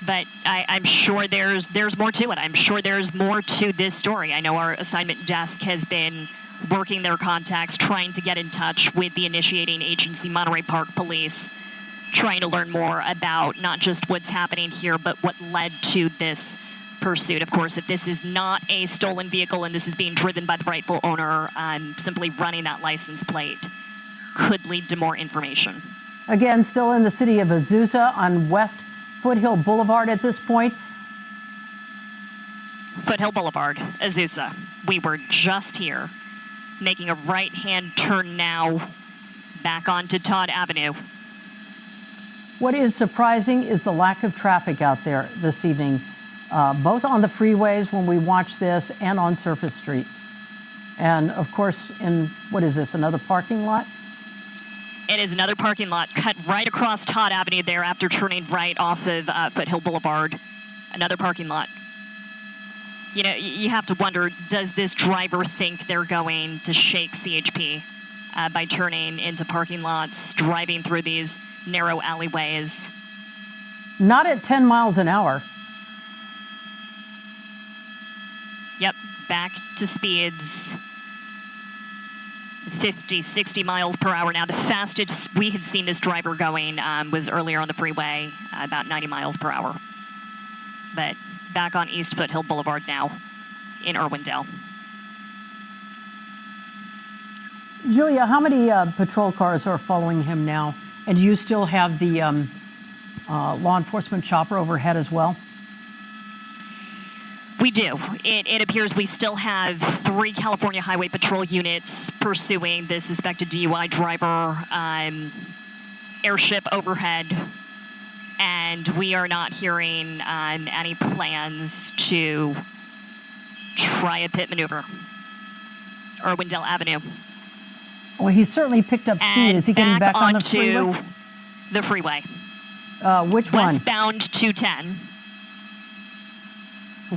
Speaker 1: But I'm sure there's more to it. I'm sure there's more to this story. I know our assignment desk has been working their contacts, trying to get in touch with the initiating agency, Monterey Park Police, trying to learn more about not just what's happening here, but what led to this pursuit. Of course, if this is not a stolen vehicle and this is being driven by the rightful owner, simply running that license plate could lead to more information.
Speaker 2: Again, still in the city of Azusa on West Foothill Boulevard at this point.
Speaker 1: Foothill Boulevard, Azusa. We were just here, making a right-hand turn now back onto Todd Avenue.
Speaker 2: What is surprising is the lack of traffic out there this evening, both on the freeways when we watch this and on surface streets. And of course, in, what is this, another parking lot?
Speaker 1: It is another parking lot cut right across Todd Avenue there after turning right off of Foothill Boulevard. Another parking lot. You know, you have to wonder, does this driver think they're going to shake CHP by turning into parking lots, driving through these narrow alleyways?
Speaker 2: Not at 10 miles an hour.
Speaker 1: Yep, back to speeds 50, 60 miles per hour now. The fastest we have seen this driver going was earlier on the freeway, about 90 miles per hour. But back on East Foothill Boulevard now in Irwindale.
Speaker 2: Julia, how many patrol cars are following him now? And do you still have the law enforcement chopper overhead as well?
Speaker 1: We do. It appears we still have 3 California Highway Patrol units pursuing the suspected DUI driver, airship overhead, and we are not hearing any plans to try a pit maneuver. Irwindale Avenue.
Speaker 2: Well, he certainly picked up speed.
Speaker 1: And
Speaker 2: Is he getting back on the freeway?
Speaker 1: The freeway.
Speaker 2: Which one?
Speaker 1: Westbound 210.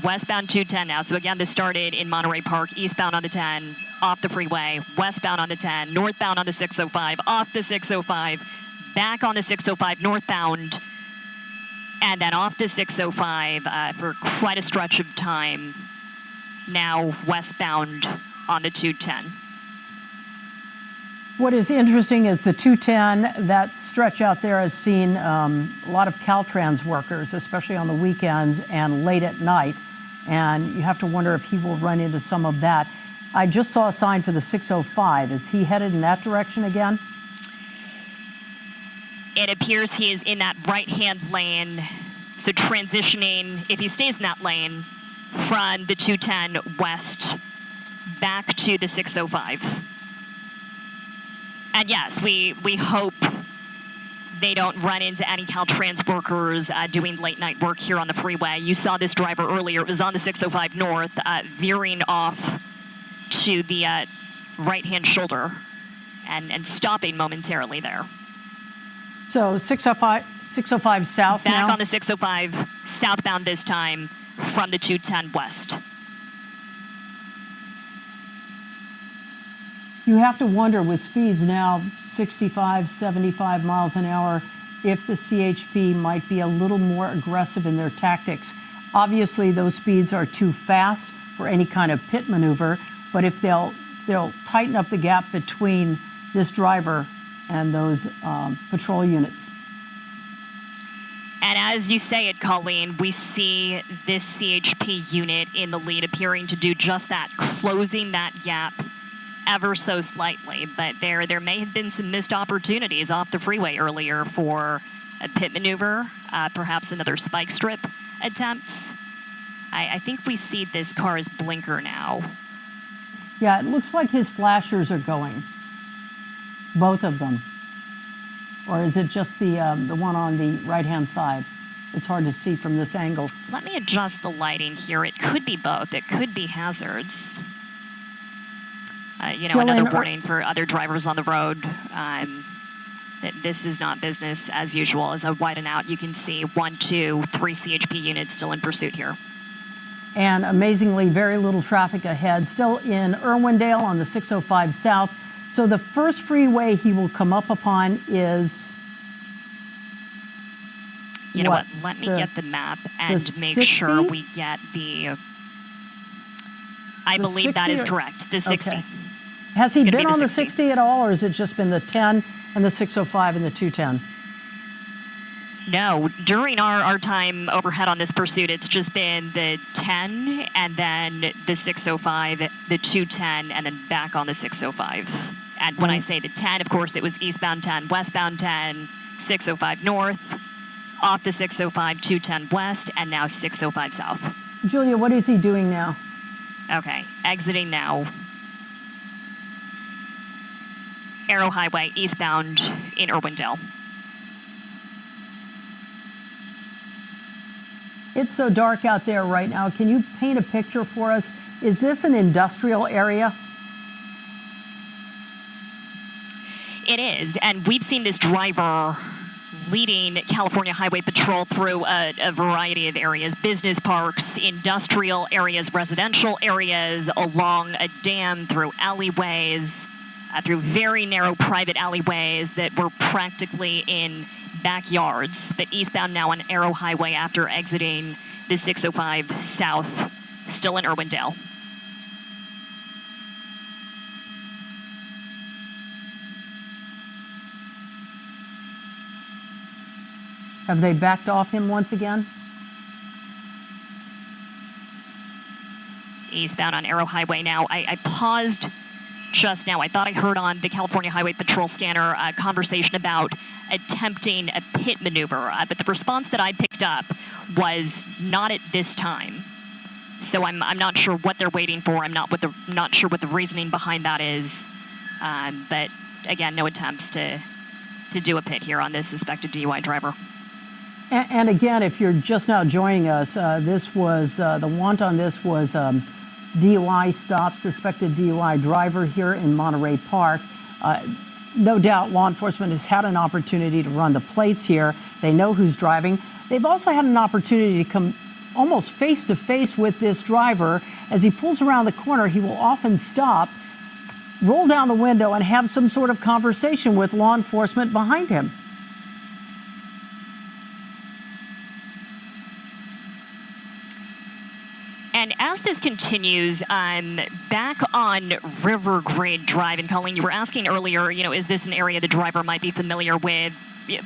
Speaker 1: Westbound 210 now. So again, this started in Monterey Park, eastbound on the 10, off the freeway, westbound on the 10, northbound on the 605, off the 605, back on the 605, northbound, and then off the 605 for quite a stretch of time. Now westbound on the 210.
Speaker 2: What is interesting is the 210, that stretch out there has seen a lot of Caltrans workers, especially on the weekends and late at night. And you have to wonder if he will run into some of that. I just saw a sign for the 605. Is he headed in that direction again?
Speaker 1: It appears he is in that right-hand lane. So transitioning, if he stays in that lane, from the 210 west back to the 605. And yes, we hope they don't run into any Caltrans workers doing late night work here on the freeway. You saw this driver earlier. It was on the 605 north, veering off to the right-hand shoulder and stopping momentarily there.
Speaker 2: So 605 south
Speaker 1: back
Speaker 2: now?
Speaker 1: On the 605 southbound this time from the 210 west.
Speaker 2: You have to wonder, with speeds now 65, 75 miles an hour, if the CHP might be a little more aggressive in their tactics. Obviously, those speeds are too fast for any kind of pit maneuver, but if they'll tighten up the gap between this driver and those patrol units.
Speaker 1: And as you say it, Colleen, we see this CHP unit in the lead appearing to do just that, closing that gap ever so slightly. But there may have been some missed opportunities off the freeway earlier for a pit maneuver, perhaps another spike strip attempt. I think we see this car's blinker now.
Speaker 2: Yeah, it looks like his flashers are going, both of them. Or is it just the one on the right-hand side? It's hard to see from this angle.
Speaker 1: Let me adjust the lighting here. It could be both. It could be hazards. Another warning for other drivers on the road that this is not business as usual. As I widen out, you can see 1, 2, 3 CHP units still in pursuit here.
Speaker 2: And amazingly, very little traffic ahead. Still in Irwindale on the 605 south. So the first freeway he will come up upon is...
Speaker 1: You know what? Let me get the map and make sure we get the... I believe that is correct, the 60.
Speaker 2: Okay. Has he been on the 60 at all, or has it just been the 10 and the 605 and the 210?
Speaker 1: No, during our time overhead on this pursuit, it's just been the 10 and then the 605, the 210, and then back on the 605. And when I say the 10, of course, it was eastbound 10, westbound 10, 605 north, off the 605, 210 west, and now 605 south.
Speaker 2: Julia, what is he doing now?
Speaker 1: Okay, exiting now. Arrow Highway, eastbound in Irwindale.
Speaker 2: It's so dark out there right now. Can you paint a picture for us? Is this an industrial area?
Speaker 1: It is, and we've seen this driver leading California Highway Patrol through a variety of areas, business parks, industrial areas, residential areas, along a dam, through alleyways, through very narrow private alleyways that were practically in backyards, but eastbound now on Arrow Highway after exiting the 605 south, still in Irwindale.
Speaker 2: Have they backed off him once again?
Speaker 1: Eastbound on Arrow Highway now. I paused just now. I thought I heard on the California Highway Patrol scanner a conversation about attempting a pit maneuver. But the response that I picked up was not at this time. So I'm not sure what they're waiting for. I'm not sure what the reasoning behind that is. But again, no attempts to do a pit here on this suspected DUI driver.
Speaker 2: And again, if you're just now joining us, this was the want on this was DUI stop, suspected DUI driver here in Monterey Park. No doubt law enforcement has had an opportunity to run the plates here. They know who's driving. They've also had an opportunity to come almost face to face with this driver. As he pulls around the corner, he will often stop, roll down the window, and have some sort of conversation with law enforcement behind him.
Speaker 1: And as this continues, back on River Grade Drive, and Colleen, you were asking earlier, is this an area the driver might be familiar with?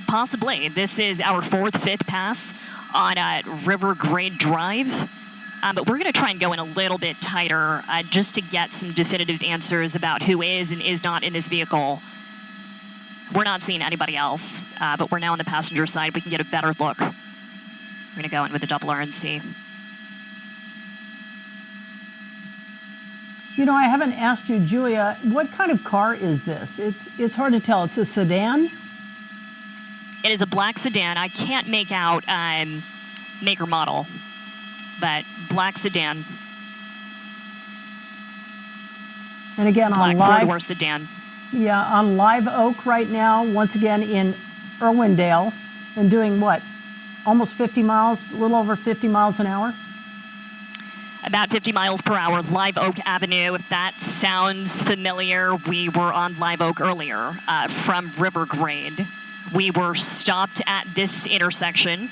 Speaker 1: Possibly. This is our 4th, 5th pass on River Grade Drive. But we're going to try and go in a little bit tighter just to get some definitive answers about who is and is not in this vehicle. We're not seeing anybody else, but we're now on the passenger side. We can get a better look. We're going to go in with a double RNC.
Speaker 2: I haven't asked you, Julia, what kind of car is this? It's hard to tell. It's a sedan?
Speaker 1: It is a black sedan. I can't make out make or model, but black sedan.
Speaker 2: And again,
Speaker 1: black
Speaker 2: on live
Speaker 1: four-door sedan.
Speaker 2: Yeah, on Live Oak right now, once again in Irwindale, and doing what? Almost 50 miles, a little over 50 miles an hour?
Speaker 1: About 50 miles per hour, Live Oak Avenue. If that sounds familiar, we were on Live Oak earlier from River Grade. We were stopped at this intersection.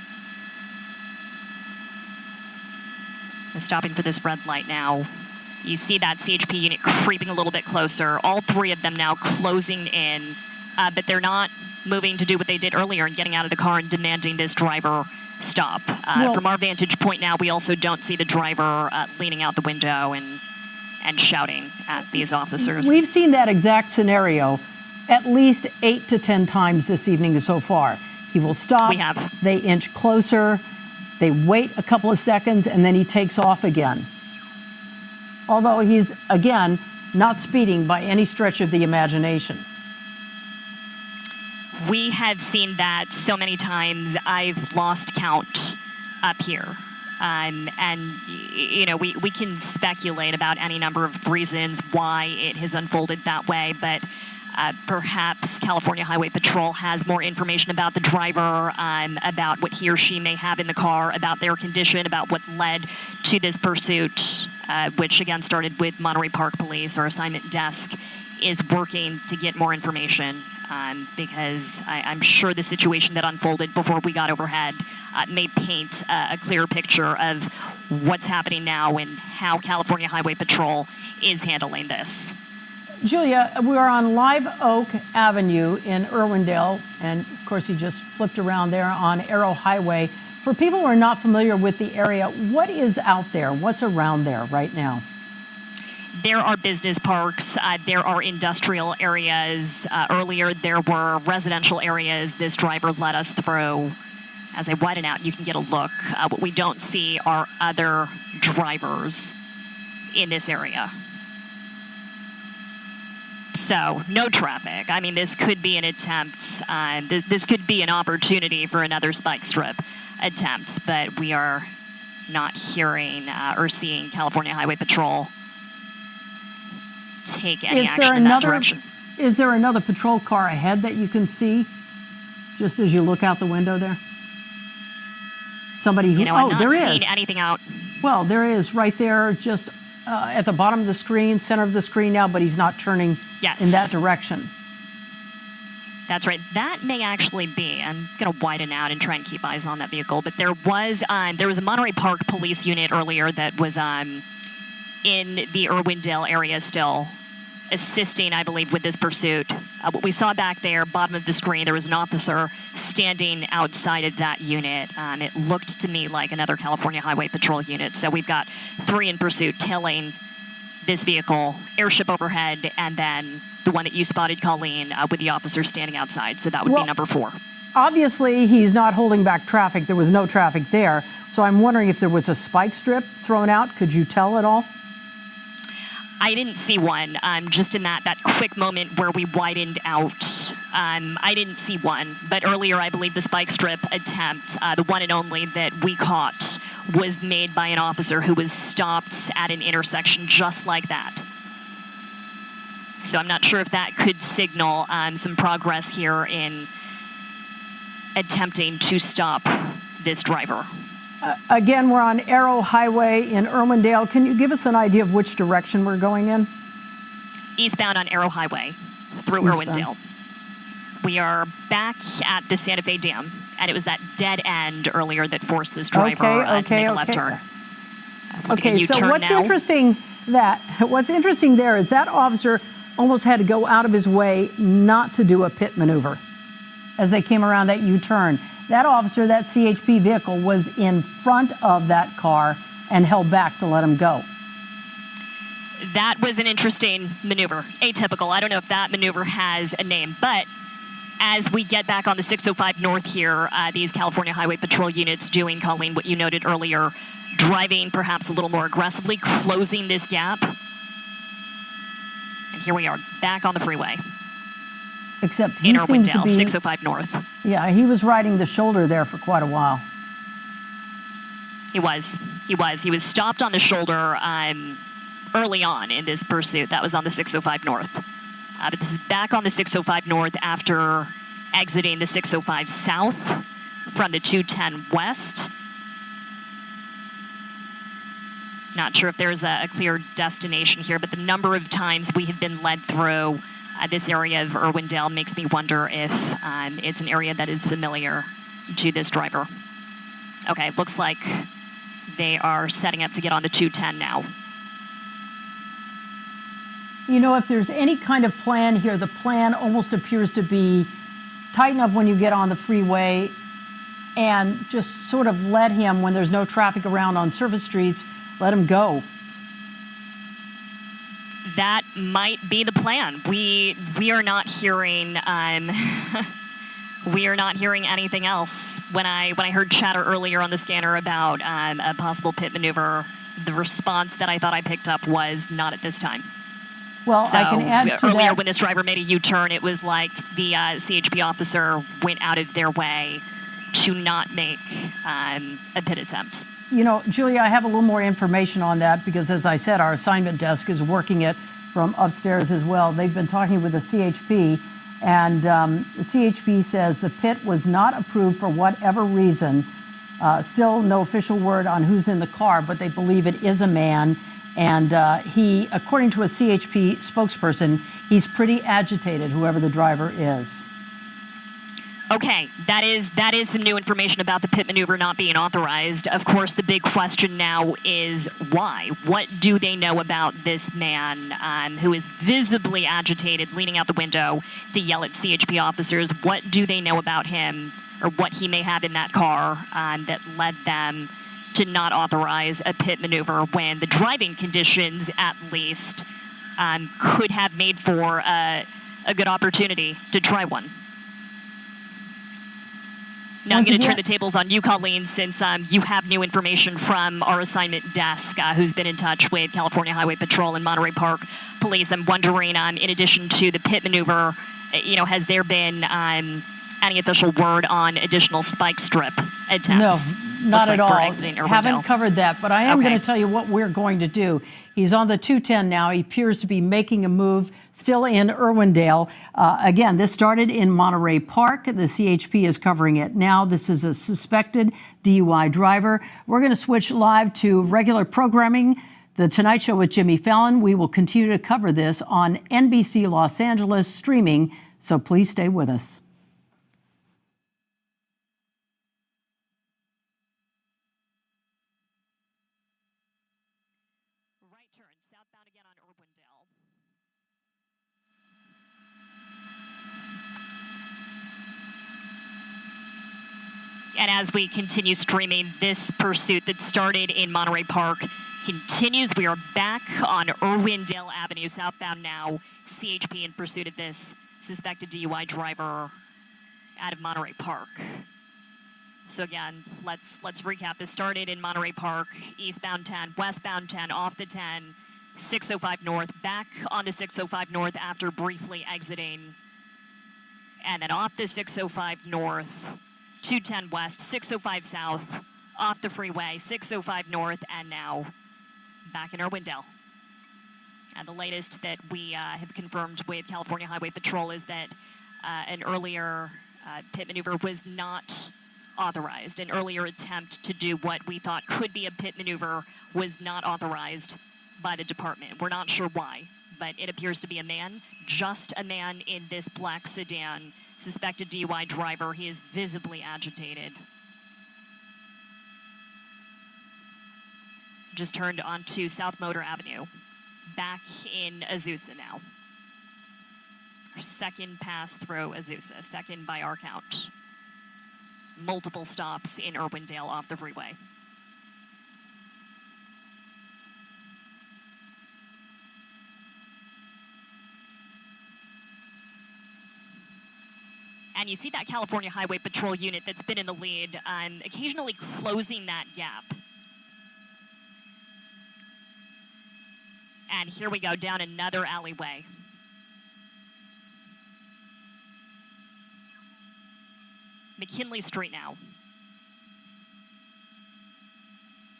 Speaker 1: I'm stopping for this red light now. You see that CHP unit creeping a little bit closer. All 3 of them now closing in, but they're not moving to do what they did earlier and getting out of the car and demanding this driver stop. From our vantage point now, we also don't see the driver leaning out the window and shouting at these officers.
Speaker 2: We've seen that exact scenario at least 8 to 10 times this evening so far. He will stop.
Speaker 1: We have.
Speaker 2: They inch closer. They wait a couple of seconds, and then he takes off again. Although he's, again, not speeding by any stretch of the imagination.
Speaker 1: We have seen that so many times, I've lost count up here. And, we can speculate about any number of reasons why it has unfolded that way, but perhaps California Highway Patrol has more information about the driver, about what he or she may have in the car, about their condition, about what led to this pursuit, which again started with Monterey Park Police. Our assignment desk is working to get more information. Because I'm sure the situation that unfolded before we got overhead may paint a clearer picture of what's happening now and how California Highway Patrol is handling this.
Speaker 2: Julia, we are on Live Oak Avenue in Irwindale, and of course you just flipped around there on Arrow Highway. For people who are not familiar with the area, what is out there? What's around there right now?
Speaker 1: There are business parks, there are industrial areas. Earlier, there were residential areas this driver led us through. As I widen out, you can get a look. What we don't see are other drivers in this area. So, no traffic. I mean, this could be an attempt. This could be an opportunity for another spike strip attempt, but we are not hearing or seeing California Highway Patrol take any action in that direction.
Speaker 2: Is there another patrol car ahead that you can see, just as you look out the window there? Somebody who?
Speaker 1: I'm
Speaker 2: there
Speaker 1: not
Speaker 2: is.
Speaker 1: seeing anything out.
Speaker 2: Well, there is right there, just at the bottom of the screen, center of the screen now, but he's not turning in that direction.
Speaker 1: That's right. That may actually be. I'm going to widen out and try and keep eyes on that vehicle. But there was a Monterey Park police unit earlier that was in the Irwindale area still, assisting, I believe, with this pursuit. What we saw back there, bottom of the screen, there was an officer standing outside of that unit. It looked to me like another California Highway Patrol unit. So we've got 3 in pursuit tailing this vehicle, airship overhead, and then the one that you spotted, Colleen, with the officer standing outside. So that would be number 4.
Speaker 2: Obviously, he's not holding back traffic. There was no traffic there. So I'm wondering if there was a spike strip thrown out. Could you tell at all?
Speaker 1: I didn't see one. Just in that quick moment where we widened out, I didn't see one. But earlier, I believe the spike strip attempt, the one and only that we caught, was made by an officer who was stopped at an intersection just like that. So I'm not sure if that could signal some progress here in attempting to stop this driver.
Speaker 2: Again, we're on Arrow Highway in Irwindale. Can you give us an idea of which direction we're going in?
Speaker 1: Eastbound on Arrow Highway through Irwindale. We are back at the Santa Fe Dam, and it was that dead end earlier that forced this driver to make a left turn.
Speaker 2: Okay, so what's interesting there is that officer almost had to go out of his way not to do a pit maneuver as they came around that U-turn. That officer, that CHP vehicle, was in front of that car and held back to let him go.
Speaker 1: That was an interesting maneuver, atypical. I don't know if that maneuver has a name, but as we get back on the 605 North here, these California Highway Patrol units doing, Colleen, what you noted earlier, driving perhaps a little more aggressively, closing this gap. And here we are, back on the freeway.
Speaker 2: Except he seems to be
Speaker 1: 605 North.
Speaker 2: Yeah, he was riding the shoulder there for quite a while.
Speaker 1: He was stopped on the shoulder early on in this pursuit. That was on the 605 North. But this is back on the 605 North after exiting the 605 South from the 210 West. Not sure if there's a clear destination here, but the number of times we have been led through this area of Irwindale makes me wonder if it's an area that is familiar to this driver. Okay, looks like they are setting up to get on the 210 now.
Speaker 2: You know, if there's any kind of plan here, the plan almost appears to be tighten up when you get on the freeway and just sort of let him, when there's no traffic around on surface streets, let him go.
Speaker 1: That might be the plan. We are not hearing we are not hearing anything else. When I heard chatter earlier on the scanner about a possible pit maneuver, the response that I thought I picked up was not at this time.
Speaker 2: Well,
Speaker 1: so
Speaker 2: I can add to
Speaker 1: earlier
Speaker 2: that.
Speaker 1: When this driver made a U-turn, it was like the CHP officer went out of their way to not make a pit attempt.
Speaker 2: You know, Julia, I have a little more information on that because, as I said, our assignment desk is working it from upstairs as well. They've been talking with the CHP, and the CHP says the pit was not approved for whatever reason. Still no official word on who's in the car, but they believe it is a man. And he, according to a CHP spokesperson, he's pretty agitated, whoever the driver is.
Speaker 1: Okay, that is some new information about the pit maneuver not being authorized. Of course, the big question now is why? What do they know about this man who is visibly agitated, leaning out the window to yell at CHP officers? What do they know about him or what he may have in that car that led them to not authorize a pit maneuver when the driving conditions, at least, could have made for a good opportunity to try one? Now I'm going to turn the tables on you, Colleen, since you have new information from our assignment desk, who's been in touch with California Highway Patrol and Monterey Park Police. I'm wondering, in addition to the pit maneuver, has there been any official word on additional spike strip attempts?
Speaker 2: No, not at all.
Speaker 1: Haven't
Speaker 2: covered that, but I am going to tell you what we're going to do. He's on the 210 now. He appears to be making a move still in Irwindale. Again, this started in Monterey Park. The CHP is covering it now. This is a suspected DUI driver. We're going to switch live to regular programming, The Tonight Show with Jimmy Fallon. We will continue to cover this on NBC Los Angeles streaming, so please stay with us. And as we continue streaming this pursuit that started in Monterey Park
Speaker 1: continues. We are back on Irwindale Avenue, southbound now. CHP in pursuit of this suspected DUI driver out of Monterey Park. So again, let's recap. This started in Monterey Park, eastbound 10, westbound 10, off the 10, 605 north, back onto 605 north after briefly exiting, and then off the 605 north, 210 west, 605 south, off the freeway, 605 north, and now back in Irwindale. And the latest that we have confirmed with California Highway Patrol is that an earlier pit maneuver was not authorized. An earlier attempt to do what we thought could be a pit maneuver was not authorized by the department. We're not sure why, but it appears to be a man, just a man in this black sedan, suspected DUI driver. He is visibly agitated. Just turned onto South Motor Avenue, back in Azusa now. Our second pass through Azusa, second by our count. Multiple stops in Irwindale off the freeway. And you see that California Highway Patrol unit that's been in the lead, occasionally closing that gap. And here we go down another alleyway. McKinley Street now.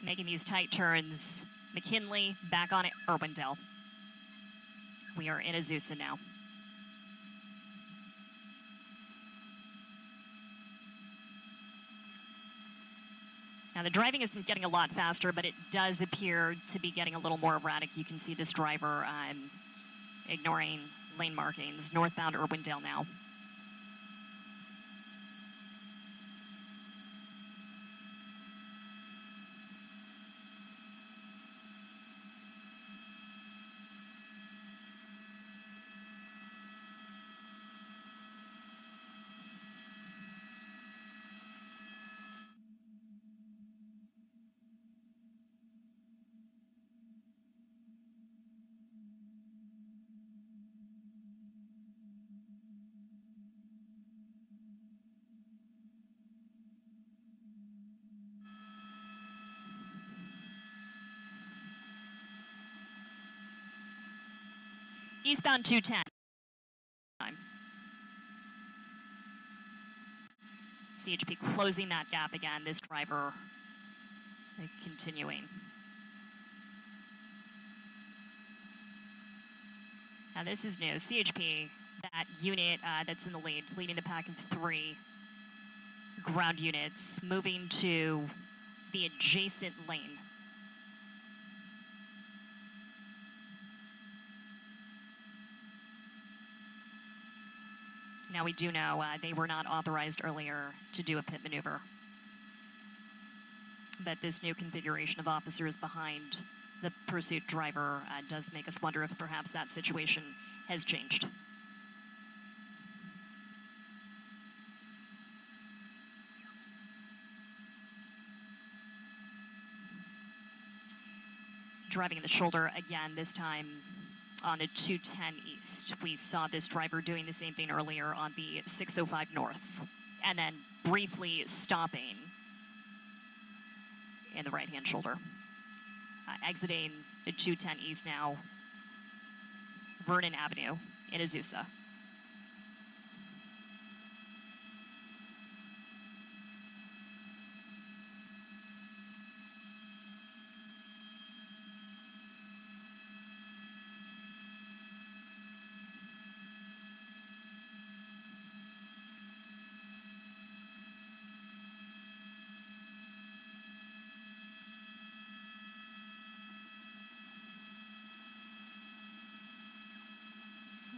Speaker 1: Making these tight turns. McKinley back on Irwindale. We are in Azusa now. Now the driving isn't getting a lot faster, but it does appear to be getting a little more erratic. You can see this driver ignoring lane markings. Northbound Irwindale now. Eastbound 210. CHP closing that gap again. This driver continuing. Now this is new. CHP, that unit that's in the lead, leading the pack of 3 ground units, moving to the adjacent lane. Now we do know they were not authorized earlier to do a pit maneuver. But this new configuration of officers behind the pursuit driver does make us wonder if perhaps that situation has changed. Driving in the shoulder again, this time on the 210 East. We saw this driver doing the same thing earlier on the 605 North, and then briefly stopping in the right-hand shoulder. Exiting the 210 East now, Vernon Avenue in Azusa.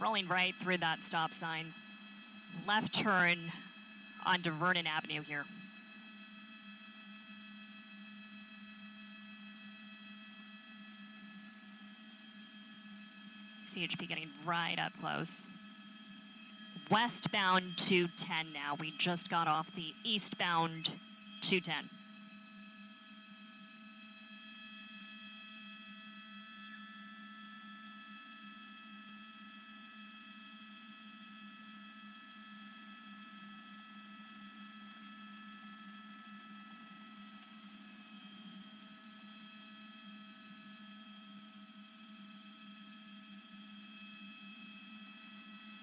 Speaker 1: Rolling right through that stop sign. Left turn onto Vernon Avenue here. CHP getting right up close. Westbound 210 now. We just got off the eastbound 210.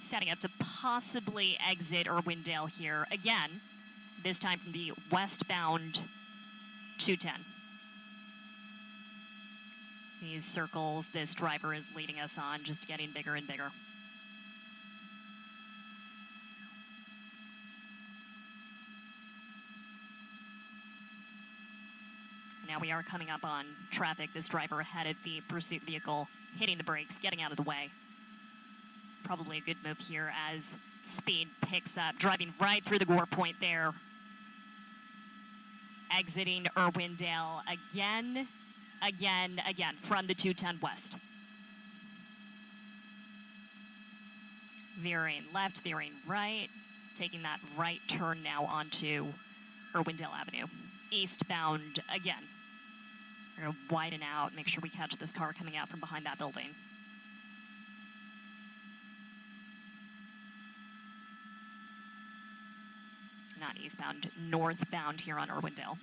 Speaker 1: setting up to possibly exit Irwindale here again, this time from the westbound 210. These circles this driver is leading us on, just getting bigger and bigger. Now we are coming up on traffic. This driver ahead of the pursuit vehicle, hitting the brakes, getting out of the way. Probably a good move here as speed picks up, driving right through the gore point there. Exiting Irwindale again from the 210 west. Veering left, veering right, taking that right turn now onto Irwindale Avenue. Eastbound again. We're going to widen out, make sure we catch this car coming out from behind that building. Not eastbound, northbound here on Irwindale.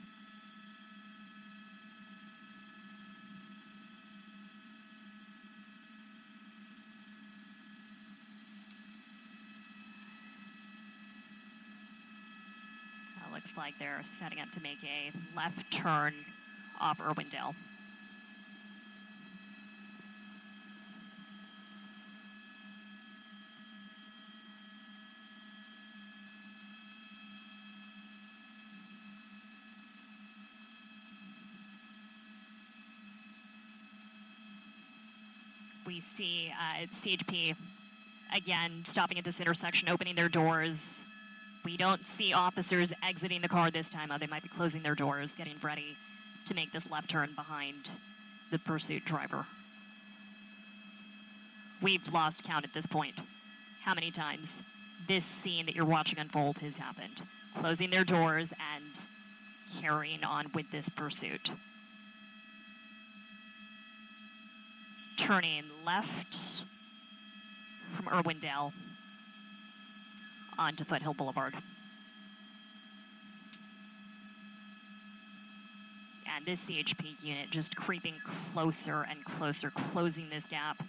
Speaker 1: Looks like they're setting up to make a left turn off Irwindale. We see CHP again stopping at this intersection, opening their doors. We don't see officers exiting the car this time. They might be closing their doors, getting ready to make this left turn behind the pursuit driver. We've lost count at this point. How many times this scene that you're watching unfold has happened? Closing their doors and carrying on with this pursuit. Turning left from Irwindale onto Foothill Boulevard. And this CHP unit just creeping closer and closer, closing this gap.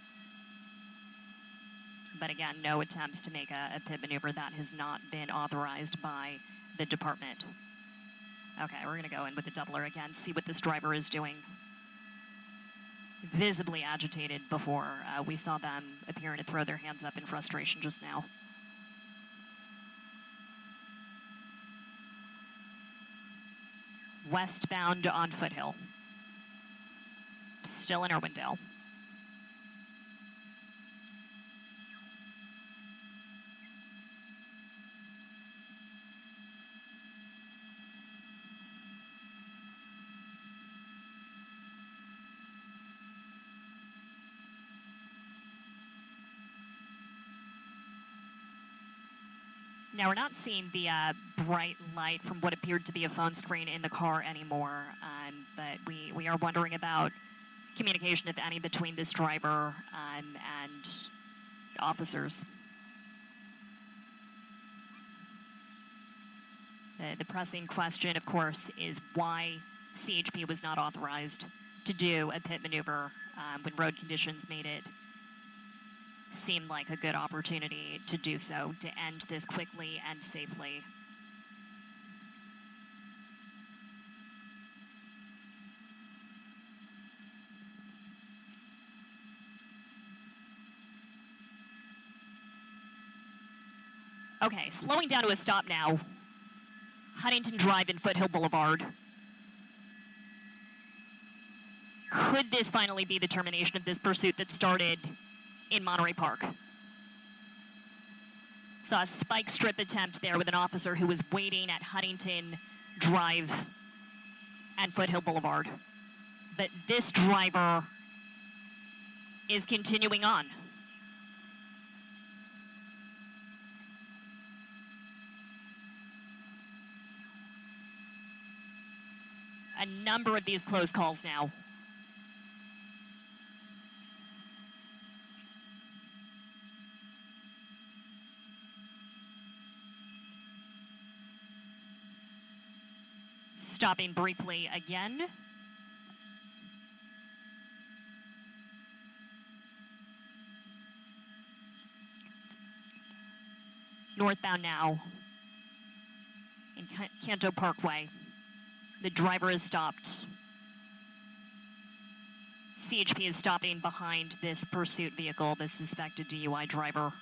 Speaker 1: But again, no attempts to make a pit maneuver. That has not been authorized by the department. Okay, we're gonna go in with the doubler again, see what this driver is doing. Visibly agitated before we saw them appearing to throw their hands up in frustration just now. Westbound on Foothill. Still in Irwindale. Now, we're not seeing the bright light from what appeared to be a phone screen in the car anymore, but we are wondering about communication, if any, between this driver and officers. The pressing question, of course, is why CHP was not authorized to do a pit maneuver when road conditions made it seemed like a good opportunity to do so, to end this quickly and safely. Okay, slowing down to a stop now. Huntington Drive and Foothill Boulevard. Could this finally be the termination of this pursuit that started in Monterey Park? Saw a spike strip attempt there with an officer who was waiting at Huntington Drive and Foothill Boulevard. But this driver is continuing on. A number of these close calls now. Stopping briefly again. northbound now in Canto Parkway. The driver is stopped. CHP is stopping behind this pursuit vehicle, the suspected DUI driver.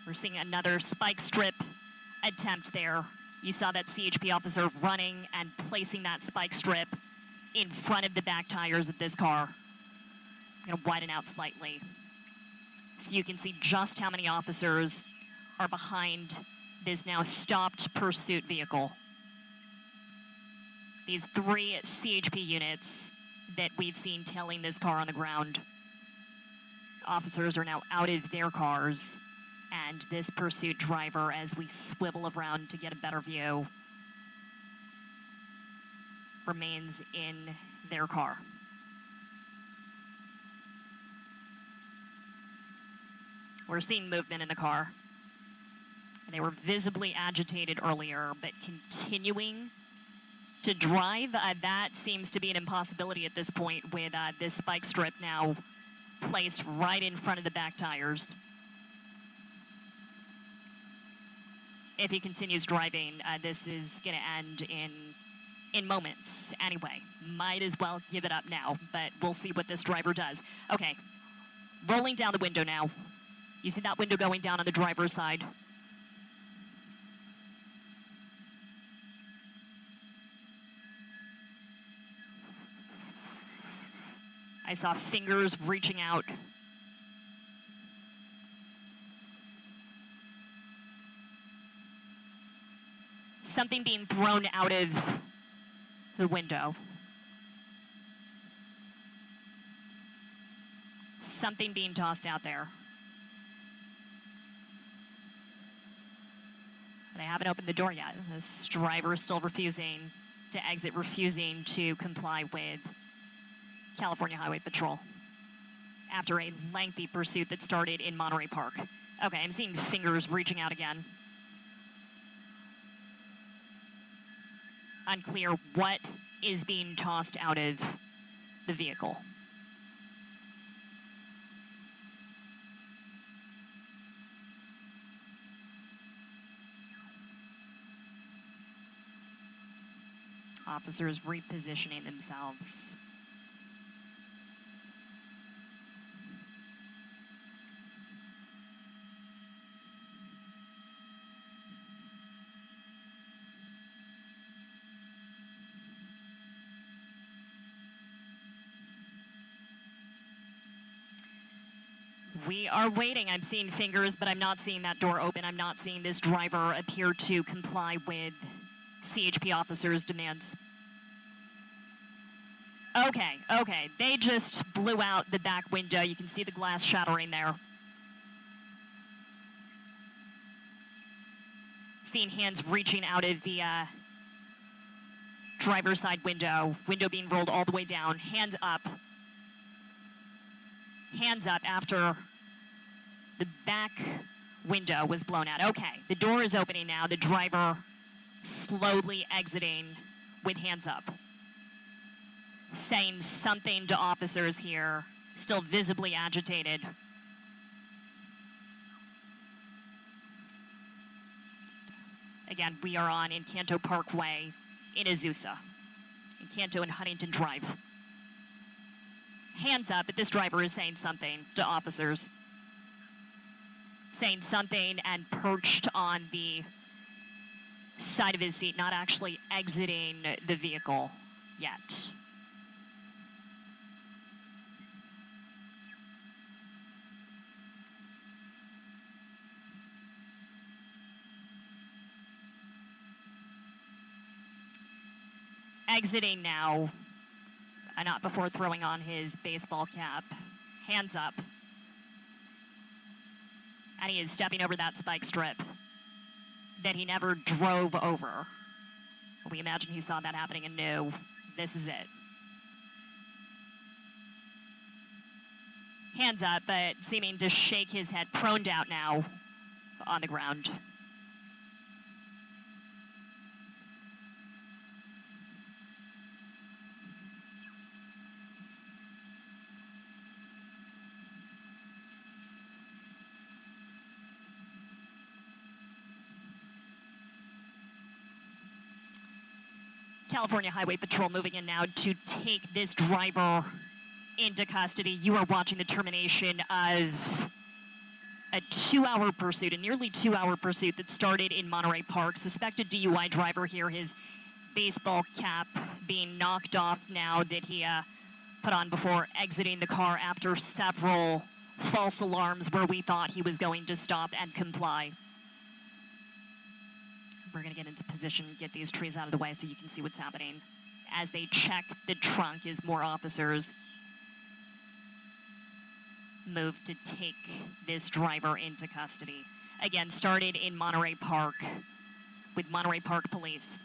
Speaker 1: We're seeing another spike strip attempt there. You saw that CHP officer running and placing that spike strip in front of the back tires of this car. I'm going to widen out slightly so you can see just how many officers are behind this now stopped pursuit vehicle. These 3 CHP units that we've seen tailing this car on the ground. Officers are now out of their cars, and this pursuit driver, as we swivel around to get a better view, remains in their car. We're seeing movement in the car. They were visibly agitated earlier, but continuing to drive, that seems to be an impossibility at this point with this spike strip now placed right in front of the back tires. If he continues driving, this is going to end in moments anyway. Might as well give it up now, but we'll see what this driver does. Okay, rolling down the window now. You see that window going down on the driver's side. I saw fingers reaching out. Something being thrown out of the window. Something being tossed out there. They haven't opened the door yet. This driver is still refusing to exit, refusing to comply with California Highway Patrol after a lengthy pursuit that started in Monterey Park. Okay, I'm seeing fingers reaching out again. Unclear what is being tossed out of the vehicle. Officers repositioning themselves. We are waiting. I'm seeing fingers, but I'm not seeing that door open. I'm not seeing this driver appear to comply with CHP officers' demands. Okay. They just blew out the back window. You can see the glass shattering there. Seeing hands reaching out of the driver's side window being rolled all the way down, hands up after the back window was blown out. Okay, the door is opening now. The driver slowly exiting with hands up, saying something to officers here, still visibly agitated. Again, we are on in Canto Parkway in Azusa, in Canto and Huntington Drive. Hands up, but this driver is saying something to officers. Saying something and perched on the side of his seat, not actually exiting the vehicle yet. Exiting now, not before throwing on his baseball cap. Hands up. And he is stepping over that spike strip that he never drove over. We imagine he saw that happening and knew this is it. Hands up, but seeming to shake his head, proned out now on the ground. California Highway Patrol moving in now to take this driver into custody. You are watching the termination of a 2-hour pursuit, a nearly 2-hour pursuit that started in Monterey Park. Suspected DUI driver here, his baseball cap being knocked off now that he put on before exiting the car after several false alarms where we thought he was going to stop and comply. We're going to get into position and get these trees out of the way so you can see what's happening. As they check the trunk as more officers move to take this driver into custody. Again, started in Monterey Park with Monterey Park Police.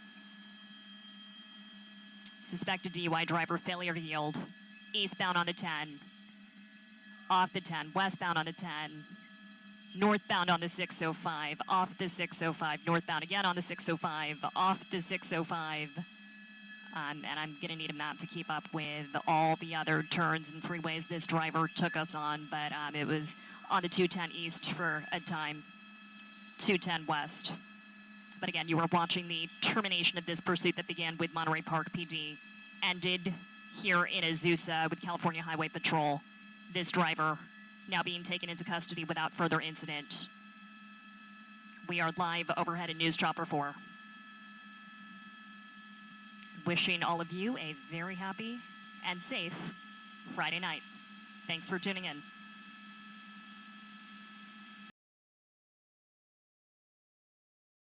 Speaker 1: Suspected DUI driver, failure to yield. Eastbound on the 10. Off the 10. Westbound on the 10. Northbound on the 605. Off the 605. Northbound again on the 605. Off the 605. And I'm going to need a map to keep up with all the other turns and freeways this driver took us on. But it was on the 210 East for a time. 210 West. But again, you were watching the termination of this pursuit that began with Monterey Park PD, ended here in Azusa with California Highway Patrol. This driver now being taken into custody without further incident. We are live overhead in News Chopper 4. Wishing all of you a very happy and safe Friday night. Thanks for tuning in.